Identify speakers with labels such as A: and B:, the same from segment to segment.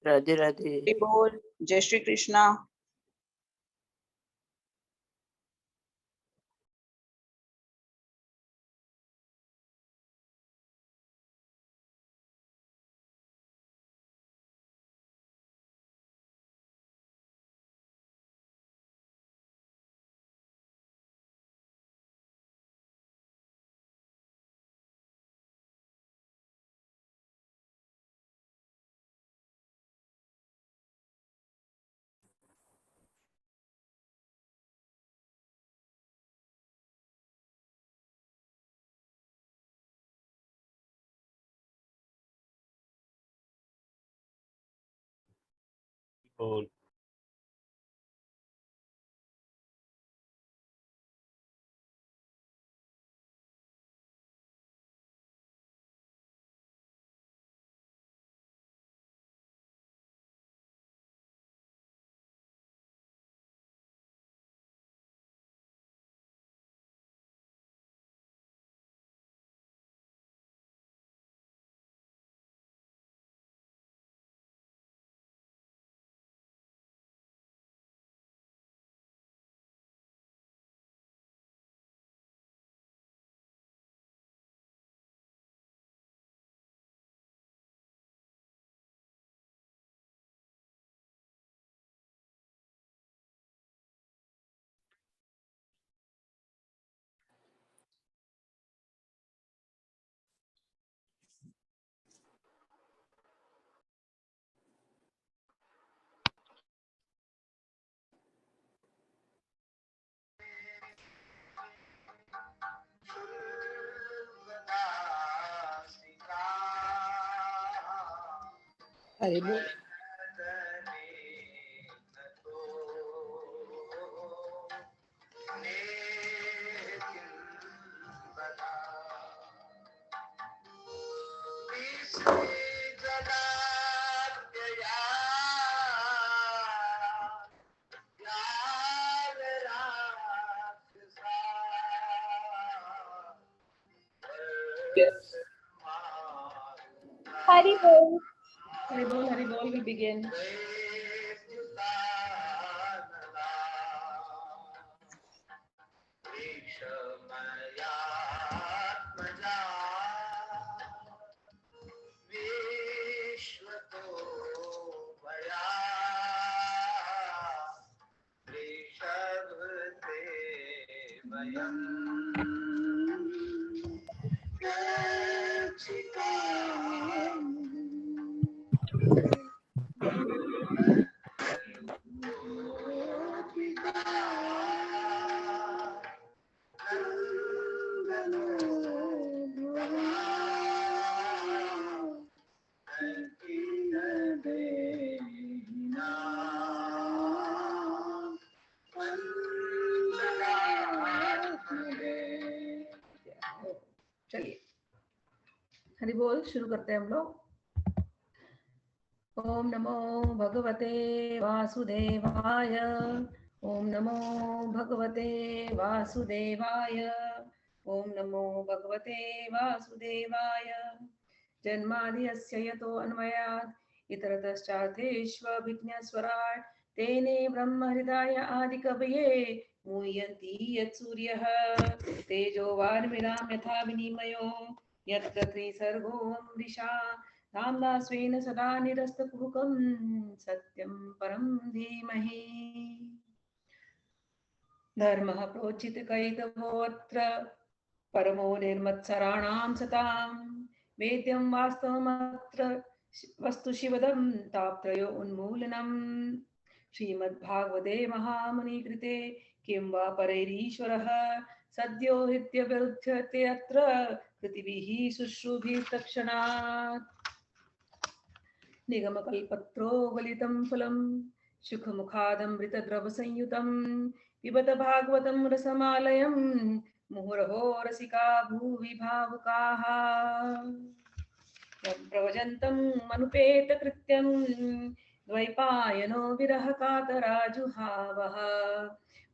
A: राधे राधे।
B: हरि बोल। जय श्री कृष्णा।
C: बोल।
A: हरि बोल।
D: Hari Bol.
B: Hari Bol will begin. चलिए हरि बोल शुरू करते हैं हम लोग। ओम नमो भगवते वासुदेवाय। ओम नमो भगवते वासुदेवाय। ओम नमो भगवते वासुदेवाय। जन्माद्यस्य यतो अन्वयात् इतरतश्चार्थेष्वभिज्ञस्वराट् तेने ब्रह्महृदाय आदिकवये मुह्यन्ति यत्सूर्यः तेजो वारिमृदां यथा विनिमयो यत्र त्रिसर्गो मृषा नाम्ना स्वेन सदा निरस्तकुहकं सत्यं परं धीमहि। धर्मः प्रोचितकैतवोऽत्र परमो निर्मत्सराणां सतां वेद्यं वास्तवमत्र वस्तु शिवदं तापत्रयो उन्मूलनम्। श्रीमद्भागवते महामुनिकृते किं वा परैरीश्वरः सद्यो हित्यविरुध्यते अत्र कृतिभिः शुश्रूभिस्तत्क्षणात्। निगमकल्पत्रो गलितं फलं सुखमुखादमृतद्रवसंयुतं पिबत भागवतं रसमालयं मुहुरहो रसिका भुवि भावुकाः। प्रव्रजन्तं मनुपेतकृत्यं द्वैपायनो विरहकातराजुहावः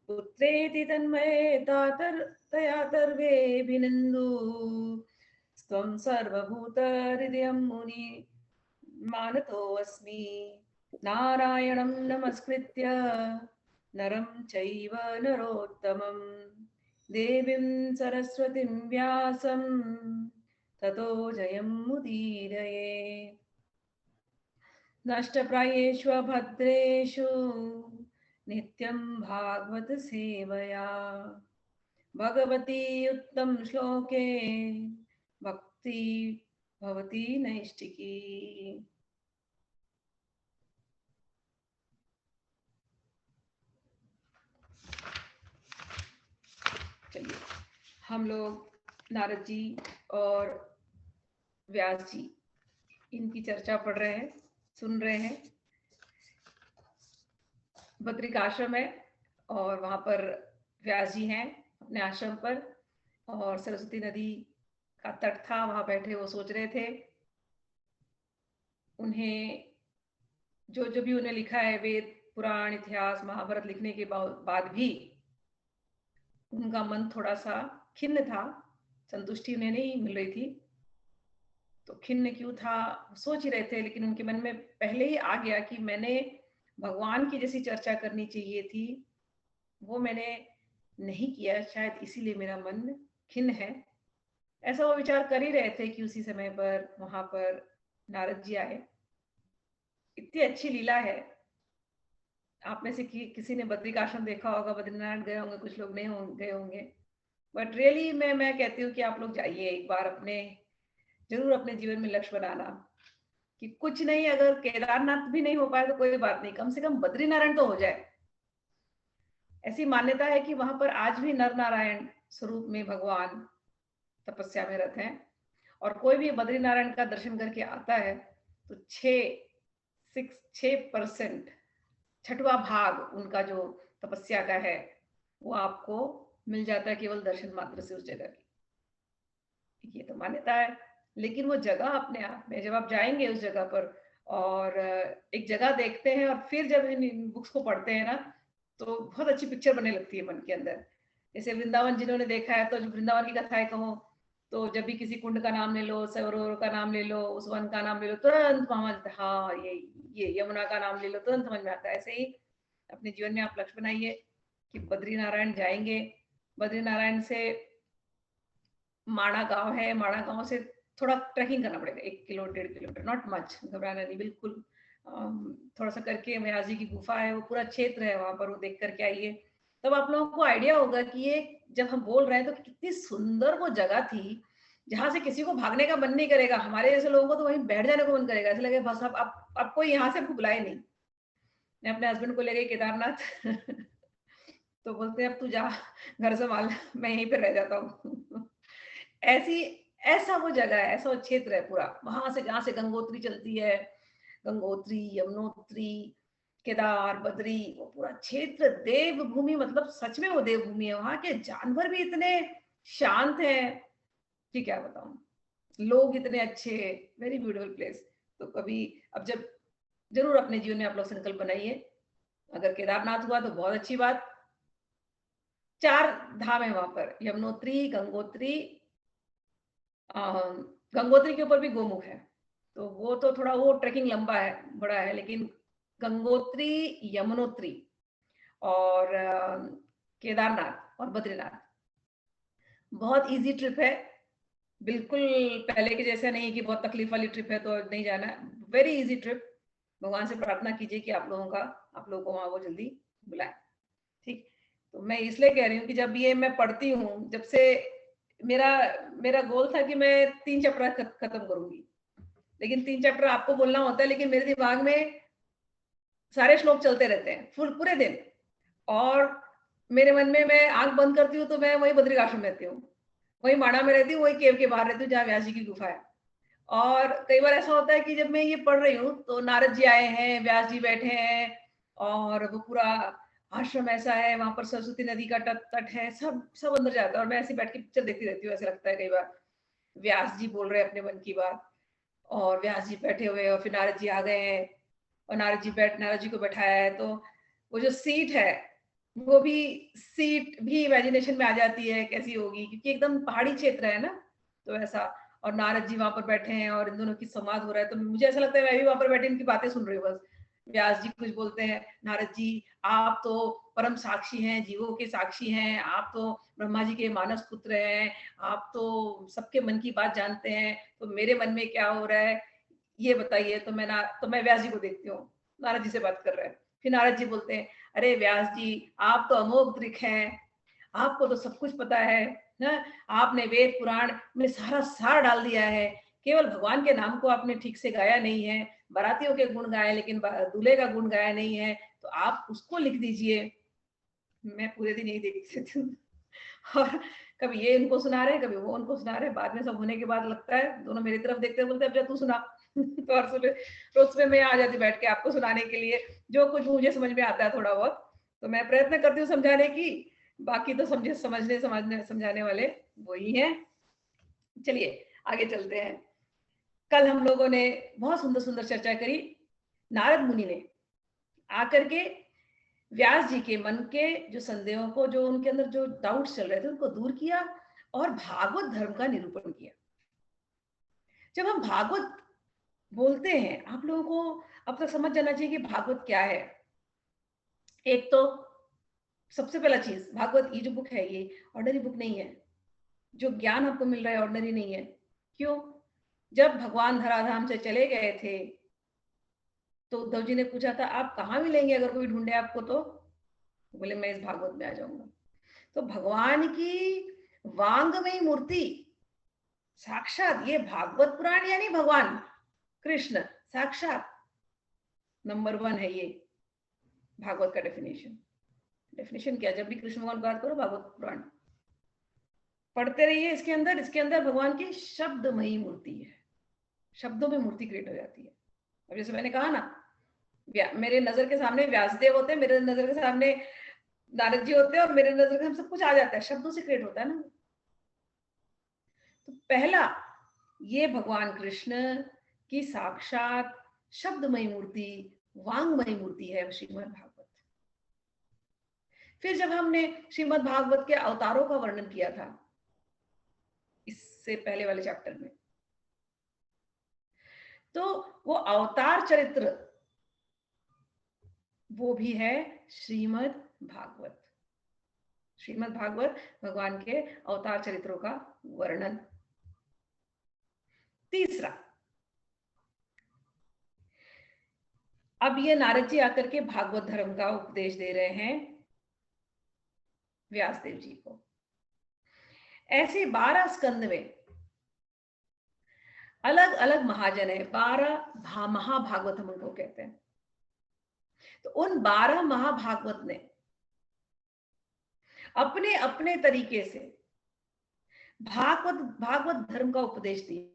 B: पुत्रेति तन्मयेतातर्वेऽभिनन्दु त्वं सर्वभूतहृदयं मुनि मानतोऽस्मि नारायणं नमस्कृत्य नरं चैव नरोत्तमं देवीं सरस्वतीं व्यासं ततो जयमुदीरये। नष्टप्रायेषु भद्रेषु नित्यं भागवत सेवया भगवती उत्तम श्लोके भक्ति भवती नैष्टिकी। चलिए हम लोग नारद जी और व्यास जी इनकी चर्चा पढ़ रहे हैं, सुन रहे हैं। बद्रिक आश्रम है और वहां पर व्यास जी हैं अपने आश्रम पर, और सरस्वती नदी का तट था, वहां बैठे वो सोच रहे थे। उन्हें जो जो भी उन्हें लिखा है, वेद पुराण इतिहास महाभारत लिखने के बाद भी उनका मन थोड़ा सा खिन्न था, संतुष्टि उन्हें नहीं मिल रही थी। तो खिन्न क्यों था सोच ही रहे थे, लेकिन उनके मन में पहले ही आ गया कि मैंने भगवान की जैसी चर्चा करनी चाहिए थी, वो मैंने नहीं किया, शायद इसीलिए मेरा मन खिन्न है। ऐसा वो विचार कर ही रहे थे कि उसी समय पर वहां पर नारद जी आए। इतनी अच्छी लीला है। आप में से किसी ने बद्रिक आश्रम देखा होगा, बद्रीनाथ गए होंगे, कुछ लोग नहीं गए होंगे, बट रियली मैं कहती हूँ कि आप लोग जाइए एक बार, जरूर अपने जीवन में लक्ष्य बनाना कि कुछ नहीं, अगर केदारनाथ भी नहीं हो पाए तो कोई बात नहीं, कम से कम बद्रीनारायण तो हो जाए। ऐसी मान्यता है कि वहां पर आज भी नर नारायण स्वरूप में भगवान तपस्या में रत हैं, और कोई भी बद्रीनारायण का दर्शन करके आता है तो 6% छठवां भाग उनका जो तपस्या का है वो आपको मिल जाता है केवल दर्शन मात्र से उस जगह की। ये तो मान्यता है, लेकिन वो जगह अपने आप में, जब आप जाएंगे उस जगह पर और एक जगह देखते हैं और फिर जब इन बुक्स को पढ़ते हैं ना, तो बहुत अच्छी पिक्चर बनने लगती है मन के अंदर। जैसे वृंदावन जिन्होंने देखा है, तो वृंदावन की कथाएं कहो तो जब भी किसी कुंड का नाम ले लो, सरोवर का नाम ले लो, उस वन का नाम ले लो, तुरंत समझ आता है, हाँ ये यमुना का नाम ले लो, तुरंत समझ में आता है। ऐसे ही अपने जीवन में आप लक्ष्य बनाइए कि बद्रीनारायण जाएंगे। बद्रीनारायण से माणा गांव है, माणा गांव से थोड़ा ट्रैकिंग करना पड़ेगा, 1 किलो 1.5 किलोमीटर, नॉट मच, घबराना नहीं बिल्कुल। थोड़ा सा करके व्यास जी की गुफा है, वो पूरा क्षेत्र है वहां पर, वो देख करके आइए, तब आप लोगों को आइडिया होगा कि ये जब हम बोल रहे हैं तो कितनी सुंदर वो जगह थी, जहां से किसी को भागने का मन नहीं करेगा। हमारे जैसे लोगों को तो वहीं बैठ जाने को मन करेगा, ऐसा लगे बस अब कोई यहाँ से बुलाए नहीं। मैं अपने हस्बैंड को ले गई केदारनाथ तो बोलते हैं अब तू जा, घर संभाल, मैं यहीं पे रह जाता हूँ ऐसी ऐसा वो जगह है, ऐसा वो क्षेत्र है पूरा, वहां से जहां से गंगोत्री चलती है, गंगोत्री, यमुनोत्री, केदार, बद्री, वो पूरा क्षेत्र देवभूमि, मतलब सच में वो देवभूमि है। वहां के जानवर भी इतने शांत हैं कि क्या बताऊं, लोग इतने अच्छे, वेरी ब्यूटीफुल प्लेस। तो कभी अब जब जरूर अपने जीवन में आप लोग संकल्प बनाइए। अगर केदारनाथ हुआ तो बहुत अच्छी बात। 4 धाम है वहां पर, यमुनोत्री, गंगोत्री, गंगोत्री के ऊपर भी गोमुख है, तो वो तो थोड़ा वो ट्रेकिंग लंबा है, बड़ा है, लेकिन गंगोत्री, यमुनोत्री और केदारनाथ और बद्रीनाथ बहुत इजी ट्रिप है, बिल्कुल पहले के जैसे नहीं कि बहुत तकलीफ वाली ट्रिप है तो नहीं जाना है, वेरी इजी ट्रिप। भगवान से प्रार्थना कीजिए कि आप लोगों को वहां वो जल्दी बुलाए। ठीक, तो मैं इसलिए कह रही हूँ कि जब ये मैं पढ़ती हूँ, जब से मेरा मेरा गोल था कि मैं 3 चैप्टर खत्म करूंगी, लेकिन 3 चैप्टर आपको बोलना होता है, लेकिन मेरे दिमाग में सारे श्लोक चलते रहते हैं पूरे दिन, और मेरे मन में मैं आंख बंद करती हूँ तो मैं वही बद्रिक आश्रम रहती हूँ, वही माणा में रहती हूँ, वही केव के बाहर रहती हूँ जहाँ व्यास जी की गुफा है। और कई बार ऐसा होता है कि जब मैं ये पढ़ रही हूँ तो नारद जी आए हैं, व्यास जी बैठे हैं, और वो पूरा आश्रम ऐसा है, वहां पर सरस्वती नदी का तट है, सब अंदर जाता है, और मैं ऐसे बैठ के पिक्चर देखती रहती हूँ। ऐसा लगता है कई बार व्यास जी बोल रहे हैं अपने मन की बात, और व्यास जी बैठे हुए, और फिर नारद जी आ गए हैं, और नारद जी को बैठाया है, तो वो जो सीट है वो भी सीट भी इमेजिनेशन में आ जाती है कैसी होगी, क्योंकि एकदम पहाड़ी क्षेत्र है ना, तो ऐसा। और नारद जी वहां पर बैठे हैं और इन दोनों की संवाद हो रहा है, तो मुझे ऐसा लगता है मैं भी वहां पर बैठे इनकी बातें सुन रही हूँ बस। व्यास जी कुछ बोलते हैं, नारद जी आप तो परम साक्षी हैं, जीवों के साक्षी हैं, आप तो ब्रह्मा जी के मानस पुत्र हैं, आप तो सबके मन की बात जानते हैं, तो मेरे मन में क्या हो रहा है ये बताइए। तो मैं व्यास जी को देखती हूँ, नारद जी से बात कर रहे हैं। फिर नारद जी बोलते हैं, अरे व्यास जी आप तो अमोघ दृक हैं, आपको तो सब कुछ पता है ना, आपने वेद पुराण में सारा सार डाल दिया है, केवल भगवान के नाम को आपने ठीक से गाया नहीं है, बारातियों के गुण गाए लेकिन दूल्हे का गुण गाया नहीं है, तो आप उसको लिख दीजिए। मैं पूरे दिन यही देखती हूँ और कभी ये इनको सुना रहे, कभी वो उनको सुना रहे। बाद में सब होने के बाद लगता है दोनों मेरी तरफ देखते बोलते अब जा तू सुना तो और सुबह रोज सुबह मैं आ जाती बैठ के आपको सुनाने के लिए, जो कुछ मुझे समझ में आता है थोड़ा बहुत, तो मैं प्रयत्न करती हूँ समझाने की। बाकी तो समझने समझाने वाले वही हैं। चलिए आगे चलते हैं। कल हम लोगों ने बहुत सुंदर सुंदर चर्चा करी। नारद मुनि ने आकर के व्यास जी के मन के जो संदेहों को, जो उनके अंदर जो डाउट्स चल रहे थे उनको दूर किया और भागवत धर्म का निरूपण किया। जब हम भागवत बोलते हैं, आप लोगों को अब तक समझ जाना चाहिए कि भागवत क्या है। एक तो सबसे पहला चीज, भागवत ये जो बुक है ये ऑर्डिनरी बुक नहीं है। जो ज्ञान आपको मिल रहा है ऑर्डिनरी नहीं है। क्यों? जब भगवान धराधाम से चले गए थे तो उद्धव जी ने पूछा था आप कहाँ मिलेंगे अगर कोई ढूंढे आपको, तो बोले मैं इस भागवत में आ जाऊंगा। तो भगवान की वांगमयी मूर्ति साक्षात ये भागवत पुराण, यानी भगवान कृष्ण साक्षात नंबर 1 है ये भागवत का डेफिनेशन। डेफिनेशन क्या? जब भी कृष्ण भगवान बात करो भागवत पुराण पढ़ते रहिए, इसके अंदर भगवान की शब्दमयी मूर्ति है। शब्दों में मूर्ति क्रिएट हो जाती है। अब जैसे मैंने कहा ना, मेरे नजर के सामने व्यासदेव होते हैं, मेरे नजर के सामने नारद जी होते हैं और मेरे नजर के सामने सब कुछ आ जाता है, शब्दों से क्रिएट होता है ना। तो पहला ये भगवान कृष्ण की साक्षात शब्दमयी मूर्ति, वांगमयी मूर्ति है श्रीमद् भागवत। फिर जब हमने श्रीमद् भागवत के अवतारों का वर्णन किया था इससे पहले वाले चैप्टर में, तो वो अवतार चरित्र वो भी है श्रीमद् भागवत। श्रीमद् भागवत भगवान के अवतार चरित्रों का वर्णन। तीसरा, अब ये नारद जी आकर के भागवत धर्म का उपदेश दे रहे हैं व्यासदेव जी को। ऐसे 12 स्कंद में अलग अलग महाजन है, 12 महाभागवत हम उनको कहते हैं। तो उन 12 महाभागवत ने अपने अपने तरीके से भागवत धर्म का उपदेश दिया।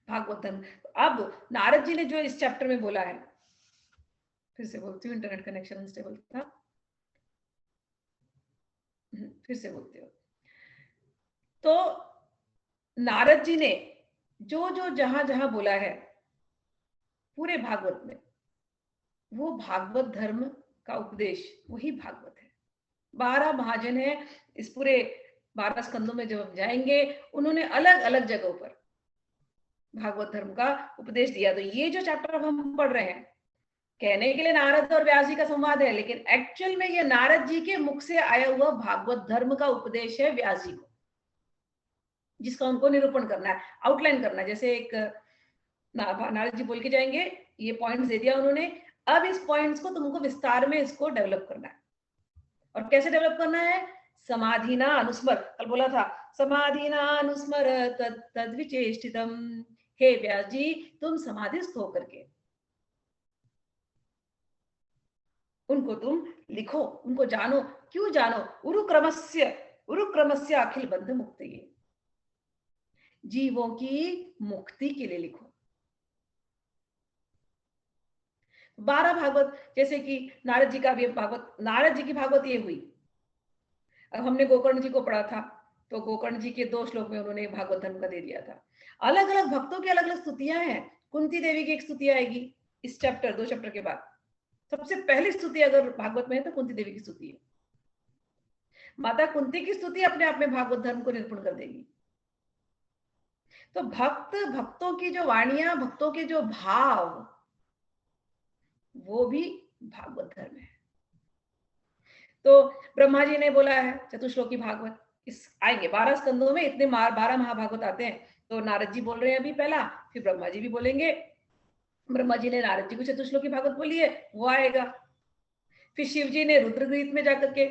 B: भागवत धर्म। अब नारद जी ने जो इस चैप्टर में बोला है, फिर से बोलती हूँ, इंटरनेट कनेक्शन अनस्टेबल था, फिर से बोलती हूँ। तो नारद जी ने जो जो जहां जहां बोला है पूरे भागवत में, वो भागवत धर्म का उपदेश वही भागवत है। 12 महाजन है इस पूरे 12 स्कंदों में जब हम जाएंगे, उन्होंने अलग अलग जगहों पर भागवत धर्म का उपदेश दिया। तो ये जो चैप्टर अब हम पढ़ रहे हैं, कहने के लिए नारद और व्यास जी का संवाद है, लेकिन एक्चुअल में ये नारद जी के मुख से आया हुआ भागवत धर्म का उपदेश है व्यास जी को, जिसका उनको निरूपण करना है, आउटलाइन करना है। जैसे एक नारद जी बोल के जाएंगे, ये पॉइंट्स दे दिया उन्होंने, अब इस पॉइंट्स को तुमको विस्तार में इसको डेवलप करना है। और कैसे डेवलप करना है? समाधि ना अनुस्मर, कल बोला था, समाधि ना अनुस्मर तद विचेष्टितम। हे व्यास जी, तुम समाधिस्थ होकर के उनको तुम लिखो, उनको जानो। क्यों जानो? उरुक्रमस्य अखिल बंध मुक्ति, जीवों की मुक्ति के लिए लिखो। 12 भागवत, जैसे कि नारद जी का भी भागवत, नारद जी की भागवत ये हुई, अब हमने गोकर्ण जी को पढ़ा था, तो गोकर्ण जी के 2 श्लोक में उन्होंने भागवत धर्म का दे दिया था। अलग-अलग भक्तों की अलग-अलग स्तुतियाँ हैं। कुंती देवी की एक स्तुति आएगी इस चैप्टर 2 चैप्टर के बाद। सबसे पहली स्तुति अगर भागवत में है तो कुंती देवी की स्तुति है। माता कुंती की स्तुति अपने आप में भागवत धर्म को निरूपण कर देगी। तो भक्तों की जो वाणियां, भक्तों के जो भाव, वो भी भागवत धर्म है। तो ब्रह्मा जी ने बोला है चतुश्लोकी भागवत, इस आएंगे 12 स्कंदों में, इतने 12 महाभागवत आते हैं। तो नारद जी बोल रहे हैं अभी पहला, फिर ब्रह्मा जी भी बोलेंगे। ब्रह्मा जी ने नारद जी को चतुश्लोकी भागवत बोली है, वो आएगा। फिर शिव जी ने रुद्रगीत में जाकर के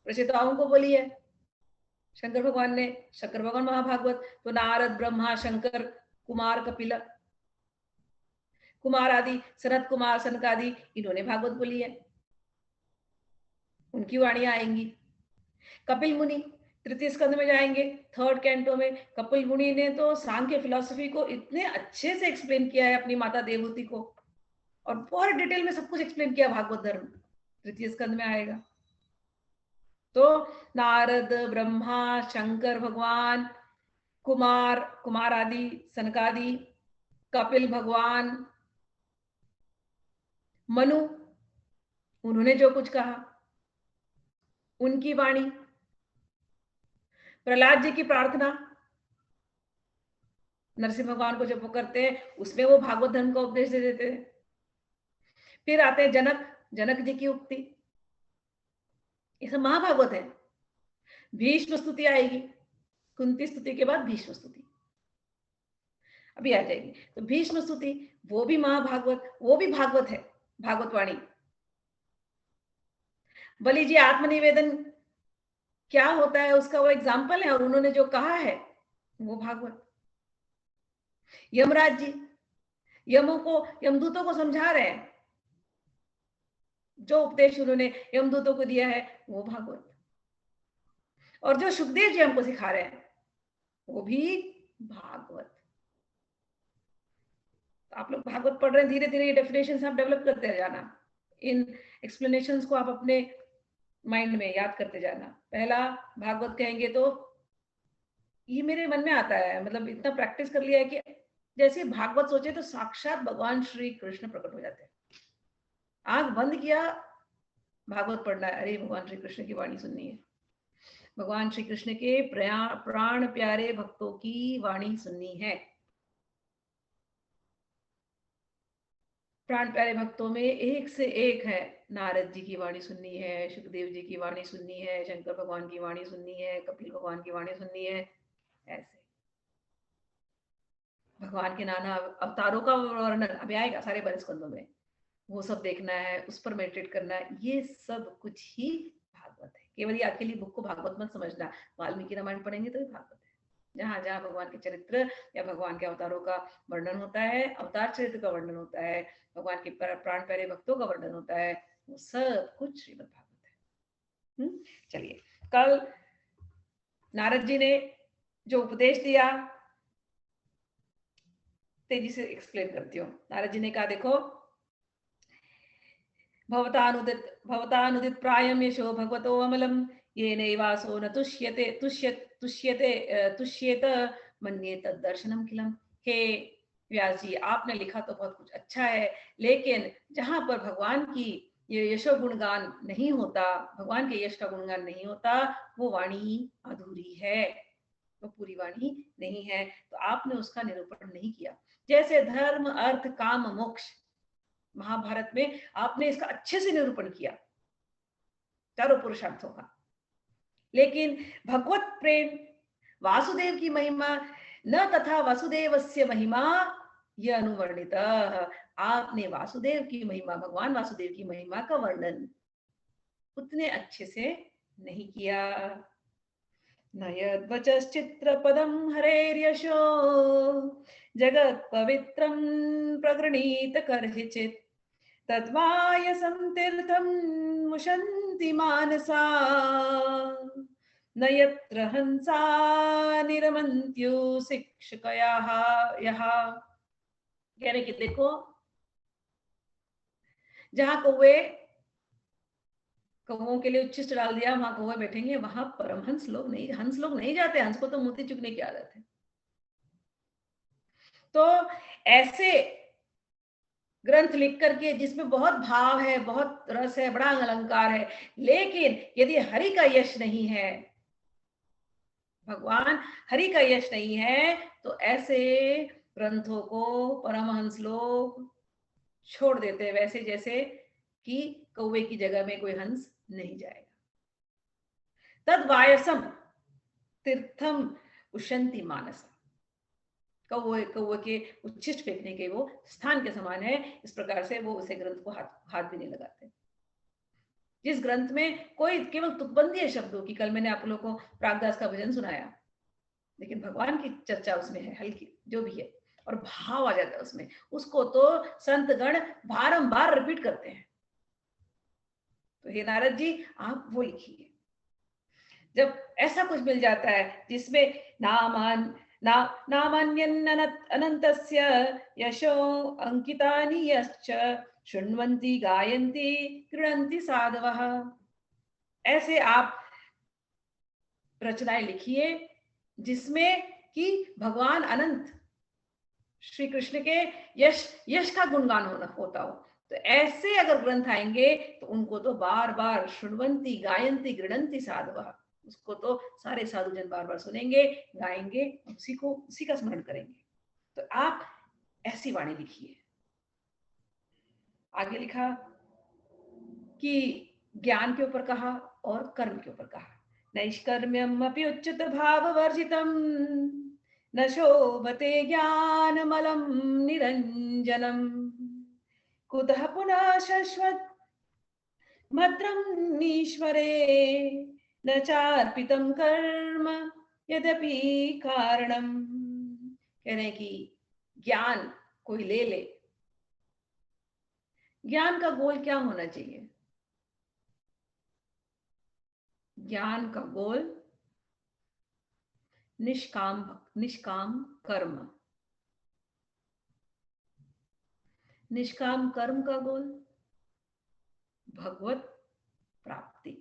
B: प्रचेताओं को बोली है। शंकर भगवान ने शंकर भगवान महाभागवत, तो नारद, ब्रह्मा, शंकर, कुमार, कपिल, कुमार आदि, सनत कुमार, सनक आदि, इन्होंने भागवत बोली है, उनकी वाणियां आएंगी। कपिल मुनि तृतीय स्कंद में जाएंगे, 3rd कैंटो में। कपिल मुनि ने तो सांख्य फिलॉसफी को इतने अच्छे से एक्सप्लेन किया है अपनी माता देवहूति को, और बहुत डिटेल में सब कुछ एक्सप्लेन किया भागवत धर्म, तृतीय स्कंद में आएगा। तो नारद, ब्रह्मा, शंकर भगवान, कुमार, कुमार आदि, सनकादि, कपिल भगवान, मनु, उन्होंने जो कुछ कहा, उनकी वाणी, प्रहलाद जी की प्रार्थना, नरसिंह भगवान को जब वो करते हैं उसमें वो भागवत धर्म का उपदेश दे देते हैं। फिर आते हैं जनक, जनक जी की उक्ति, ये सब महाभागवत है। भीष्म स्तुति आएगी, कुंती स्तुति के बाद भीष्म स्तुति अभी आ जाएगी। तो भीष्म स्तुति वो भी महाभागवत, वो भी भागवत है, भागवत वाणी। बलि जी आत्मनिवेदन क्या होता है उसका वो एग्जाम्पल है, और उन्होंने जो कहा है वो भागवत। यमराज जी यमदूतों को समझा रहे हैं, जो उपदेश उन्होंने यमदूतों को दिया है वो भागवत। और जो सुखदेव जी हमको सिखा रहे हैं वो भी भागवत। तो आप लोग भागवत पढ़ रहे हैं, धीरे धीरे ये डेफिनेशन आप डेवलप करते जाना, इन एक्सप्लेनेशंस को आप अपने माइंड में याद करते जाना। पहला भागवत कहेंगे तो ये मेरे मन में आता है, मतलब इतना प्रैक्टिस कर लिया है कि जैसे भागवत सोचे तो साक्षात भगवान श्री कृष्ण प्रकट हो जाते हैं। आंख बंद किया, भागवत पढ़ना है, अरे भगवान श्री कृष्ण की वाणी सुननी है, भगवान श्री कृष्ण के प्राण प्यारे भक्तों की वाणी सुननी है। प्राण प्यारे भक्तों में एक से एक है, नारद जी की वाणी सुननी है, सुखदेव जी की वाणी सुननी है, शंकर भगवान की वाणी सुननी है, कपिल भगवान की वाणी सुननी है। ऐसे भगवान के नाना अवतारों का वर्णन अभी आएगा सारे 12 स्कंदों में, वो सब देखना है, उस पर मेडिटेट करना है, ये सब कुछ ही भागवत है। केवल ये अकेली बुक को भागवत मत समझना, वाल्मीकि रामायण पढ़ेंगे तो भी भागवत है। जहां जहां भगवान के चरित्र या भगवान के अवतारों का वर्णन होता है, अवतार चरित्र का वर्णन होता है, भगवान के प्राण प्यारे भक्तों का वर्णन होता है, वो सब कुछ श्रीमद् भागवत है। चलिए, कल नारद जी ने जो उपदेश दिया तेजी से एक्सप्लेन करती हूँ। नारद जी ने कहा, देखो, भवतानुदित प्रायम यशो भगवतो अमलम ये नैवासो न तुष्येत मन्ये तद्दर्शनम किलम। हे व्यास जी, आपने लिखा तो बहुत कुछ अच्छा है, लेकिन जहां पर भगवान की ये यशो गुणगान नहीं होता, भगवान के यश का गुणगान नहीं होता, वो वाणी अधूरी है, वो पूरी वाणी नहीं है। तो आपने उसका निरूपण नहीं किया। जैसे धर्म, अर्थ, काम, मोक्ष महाभारत में आपने इसका अच्छे से निरूपण किया, चारों पुरुषार्थों का, लेकिन भगवत प्रेम, वासुदेव की महिमा न तथा वसुदेवस्य महिमा यह अनुवर्णित। आपने वासुदेव की महिमा, भगवान वासुदेव की महिमा का वर्णन उतने अच्छे से नहीं किया। न यद्वचश्चित्रपदं हरेर्यशो जगत् पवित्रं प्रगृणीत कर्हिचित् तद्वायसं तीर्थं मुशन्ति मानसा न यत्र हंसा निरमन्त्यो शिक्षकयाः यः। यानी कि देखो, जहां कौवे कौवों के लिए उच्छिष्ट डाल दिया, वहां कौवे बैठेंगे, वहां परमहंस लोग नहीं, हंस लोग नहीं जाते, हंस को तो मोती चुगने की आदत है। तो ऐसे ग्रंथ लिख करके जिसमें बहुत भाव है, बहुत रस है, बड़ा अलंकार है, लेकिन यदि हरि का यश नहीं है, भगवान हरि का यश नहीं है, तो ऐसे ग्रंथों को परमहंस लोग छोड़ देते हैं, वैसे जैसे कि कौवे की जगह में कोई हंस नहीं जाएगा। तद वायसम तीर्थम उशंति मानस, कौवे कौवे के उच्छिष्ट फेंकने के वो स्थान के समान है। इस प्रकार से वो उसे ग्रंथ को हाथ भी नहीं लगाते। जिस ग्रंथ में कोई केवल तुकबंदी है शब्दों की, कल मैंने आप लोगों को प्रागदास का भजन सुनाया, लेकिन भगवान की चर्चा उसमें है, हल्की जो भी है, और भाव आ जाता है उसमें, उसको तो संत गण बारंबार रिपीट करते हैं। तो हे नारद जी, आप वो लिखिए। जब ऐसा कुछ मिल जाता है जिसमें नामान ना अनंतस्य यशो अंकितानि यश्च शृण्वन्ति गायन्ति गृह्णन्ति साधवः, ऐसे आप रचनाएं लिखिए जिसमें कि भगवान अनंत श्री कृष्ण के यश यश का गुणगान होता हो। तो ऐसे अगर ग्रंथ आएंगे तो उनको तो बार बार शृण्वन्ति गायन्ति गृह्णन्ति साधवः, उसको तो सारे साधुजन बार बार सुनेंगे, गाएंगे, उसी का स्मरण करेंगे। तो आप ऐसी वाणी लिखिए। आगे लिखा कि ज्ञान के ऊपर कहा और कर्म के ऊपर कहा। नैष्कर्म्यम अपि उच्युत भाव वर्जितम न शोभते ज्ञानमलं निरंजनम कुतः पुनः शश्वत भद्रम ईश्वरे न चार्पितम कर्म यद्यपि कारणम। कह रहे हैं कि ज्ञान कोई ले ले, ज्ञान का गोल क्या होना चाहिए? ज्ञान का गोल निष्काम कर्म। निष्काम कर्म का गोल भगवत प्राप्ति,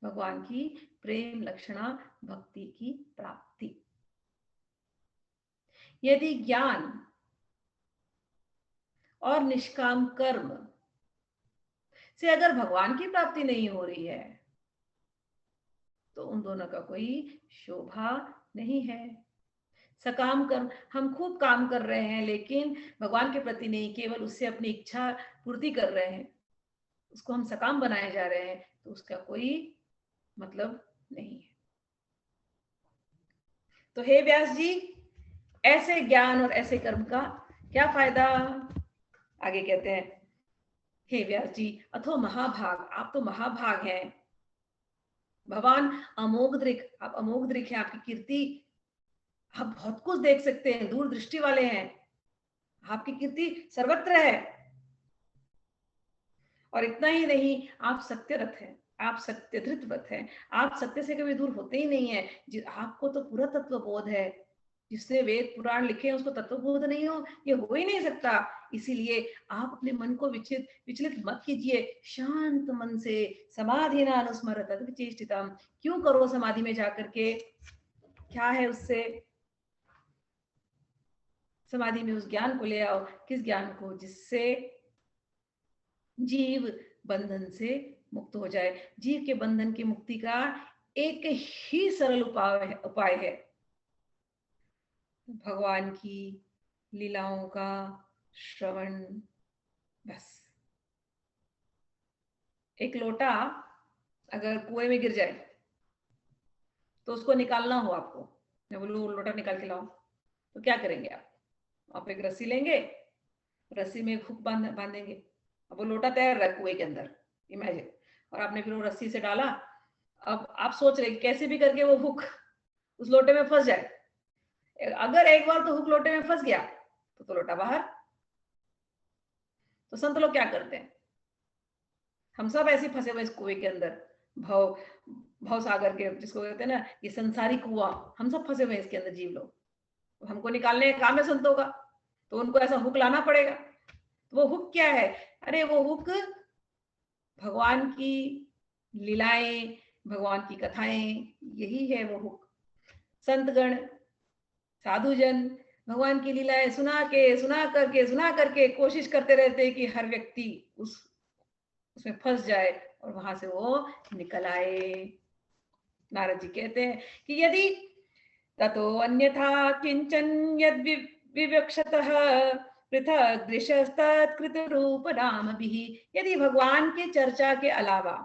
B: भगवान की प्रेम लक्षणा भक्ति की प्राप्ति। यदि ज्ञान और निष्काम कर्म से अगर भगवान की प्राप्ति नहीं हो रही है तो उन दोनों का कोई शोभा नहीं है। सकाम कर्म, हम खूब काम कर रहे हैं लेकिन भगवान के प्रति नहीं, केवल उससे अपनी इच्छा पूर्ति कर रहे हैं, उसको हम सकाम बनाए जा रहे हैं, तो उसका कोई मतलब नहीं है। तो हे व्यास जी, ऐसे ज्ञान और ऐसे कर्म का क्या फायदा? आगे कहते हैं, हे व्यास जी अथो महाभाग, आप तो महाभाग हैं। भगवान अमोघ दृक, आप अमोघ दृक हैं, आपकी कीर्ति, आप बहुत कुछ देख सकते हैं, दूर दृष्टि वाले हैं, आपकी कीर्ति सर्वत्र है। और इतना ही नहीं, आप सत्यरथ हैं, आप सत्यधृतव्रत हैं, आप सत्य से कभी दूर होते ही नहीं है। आपको तो पूरा तत्व बोध है, जिसने वेद पुराण लिखे उसको तत्व बोध नहीं हो, ये हो ही नहीं सकता। इसीलिए आप अपने मन को विचलित मत कीजिए, शांत मन से समाधि न अनुस्मर तद्विचेष्टितम, क्यों करो समाधि में जाकर के, क्या है उससे? समाधि में उस ज्ञान को ले आओ। किस ज्ञान को? जिससे जीव बंधन से मुक्त हो जाए। जीव के बंधन की मुक्ति का एक ही सरल उपाय है, भगवान की लीलाओं का श्रवण। बस एक लोटा अगर कुएं में गिर जाए तो उसको निकालना हो आपको, मैं बोलूं लोटा निकाल के लाओ, तो क्या करेंगे आप एक रस्सी लेंगे, रस्सी में एक हुक बांधेंगे, अब वो लोटा तैयार है कुएं के अंदर, इमेजिन, और आपने फिर वो रस्सी से डाला। अब आप सोच रहे कैसे भी करके वो हुक उस लोटे में फंस जाए। अगर एक बार तो हुक लोटे में फंस गया तो लोटा बाहर। तो संत लोग क्या करते हैं, हम सब ऐसे फंसे हुए इस कुएं के अंदर, भव भव सागर के, जिसको कहते हैं ना ये संसारी कुआं, हम सब फंसे हुए इसके अंदर जीव लोग। तो हमको निकालने का काम है संतों का, तो उनको ऐसा हुक लाना पड़ेगा। तो वो हुक क्या है? अरे वो हुक भगवान की लीलाएं, भगवान की कथाएं, यही है वो हुक। संतगण, साधुजन भगवान की लीलाएं सुना करके कोशिश करते रहते हैं कि हर व्यक्ति उसमें फंस जाए और वहां से वो निकल आए। नारद जी कहते हैं कि यदि ततो अन्यथा किंचन यद विवक्षतः पृथक दृश्यस्तत्कृत रूप नाम भी, यदि भगवान की चर्चा के अलावा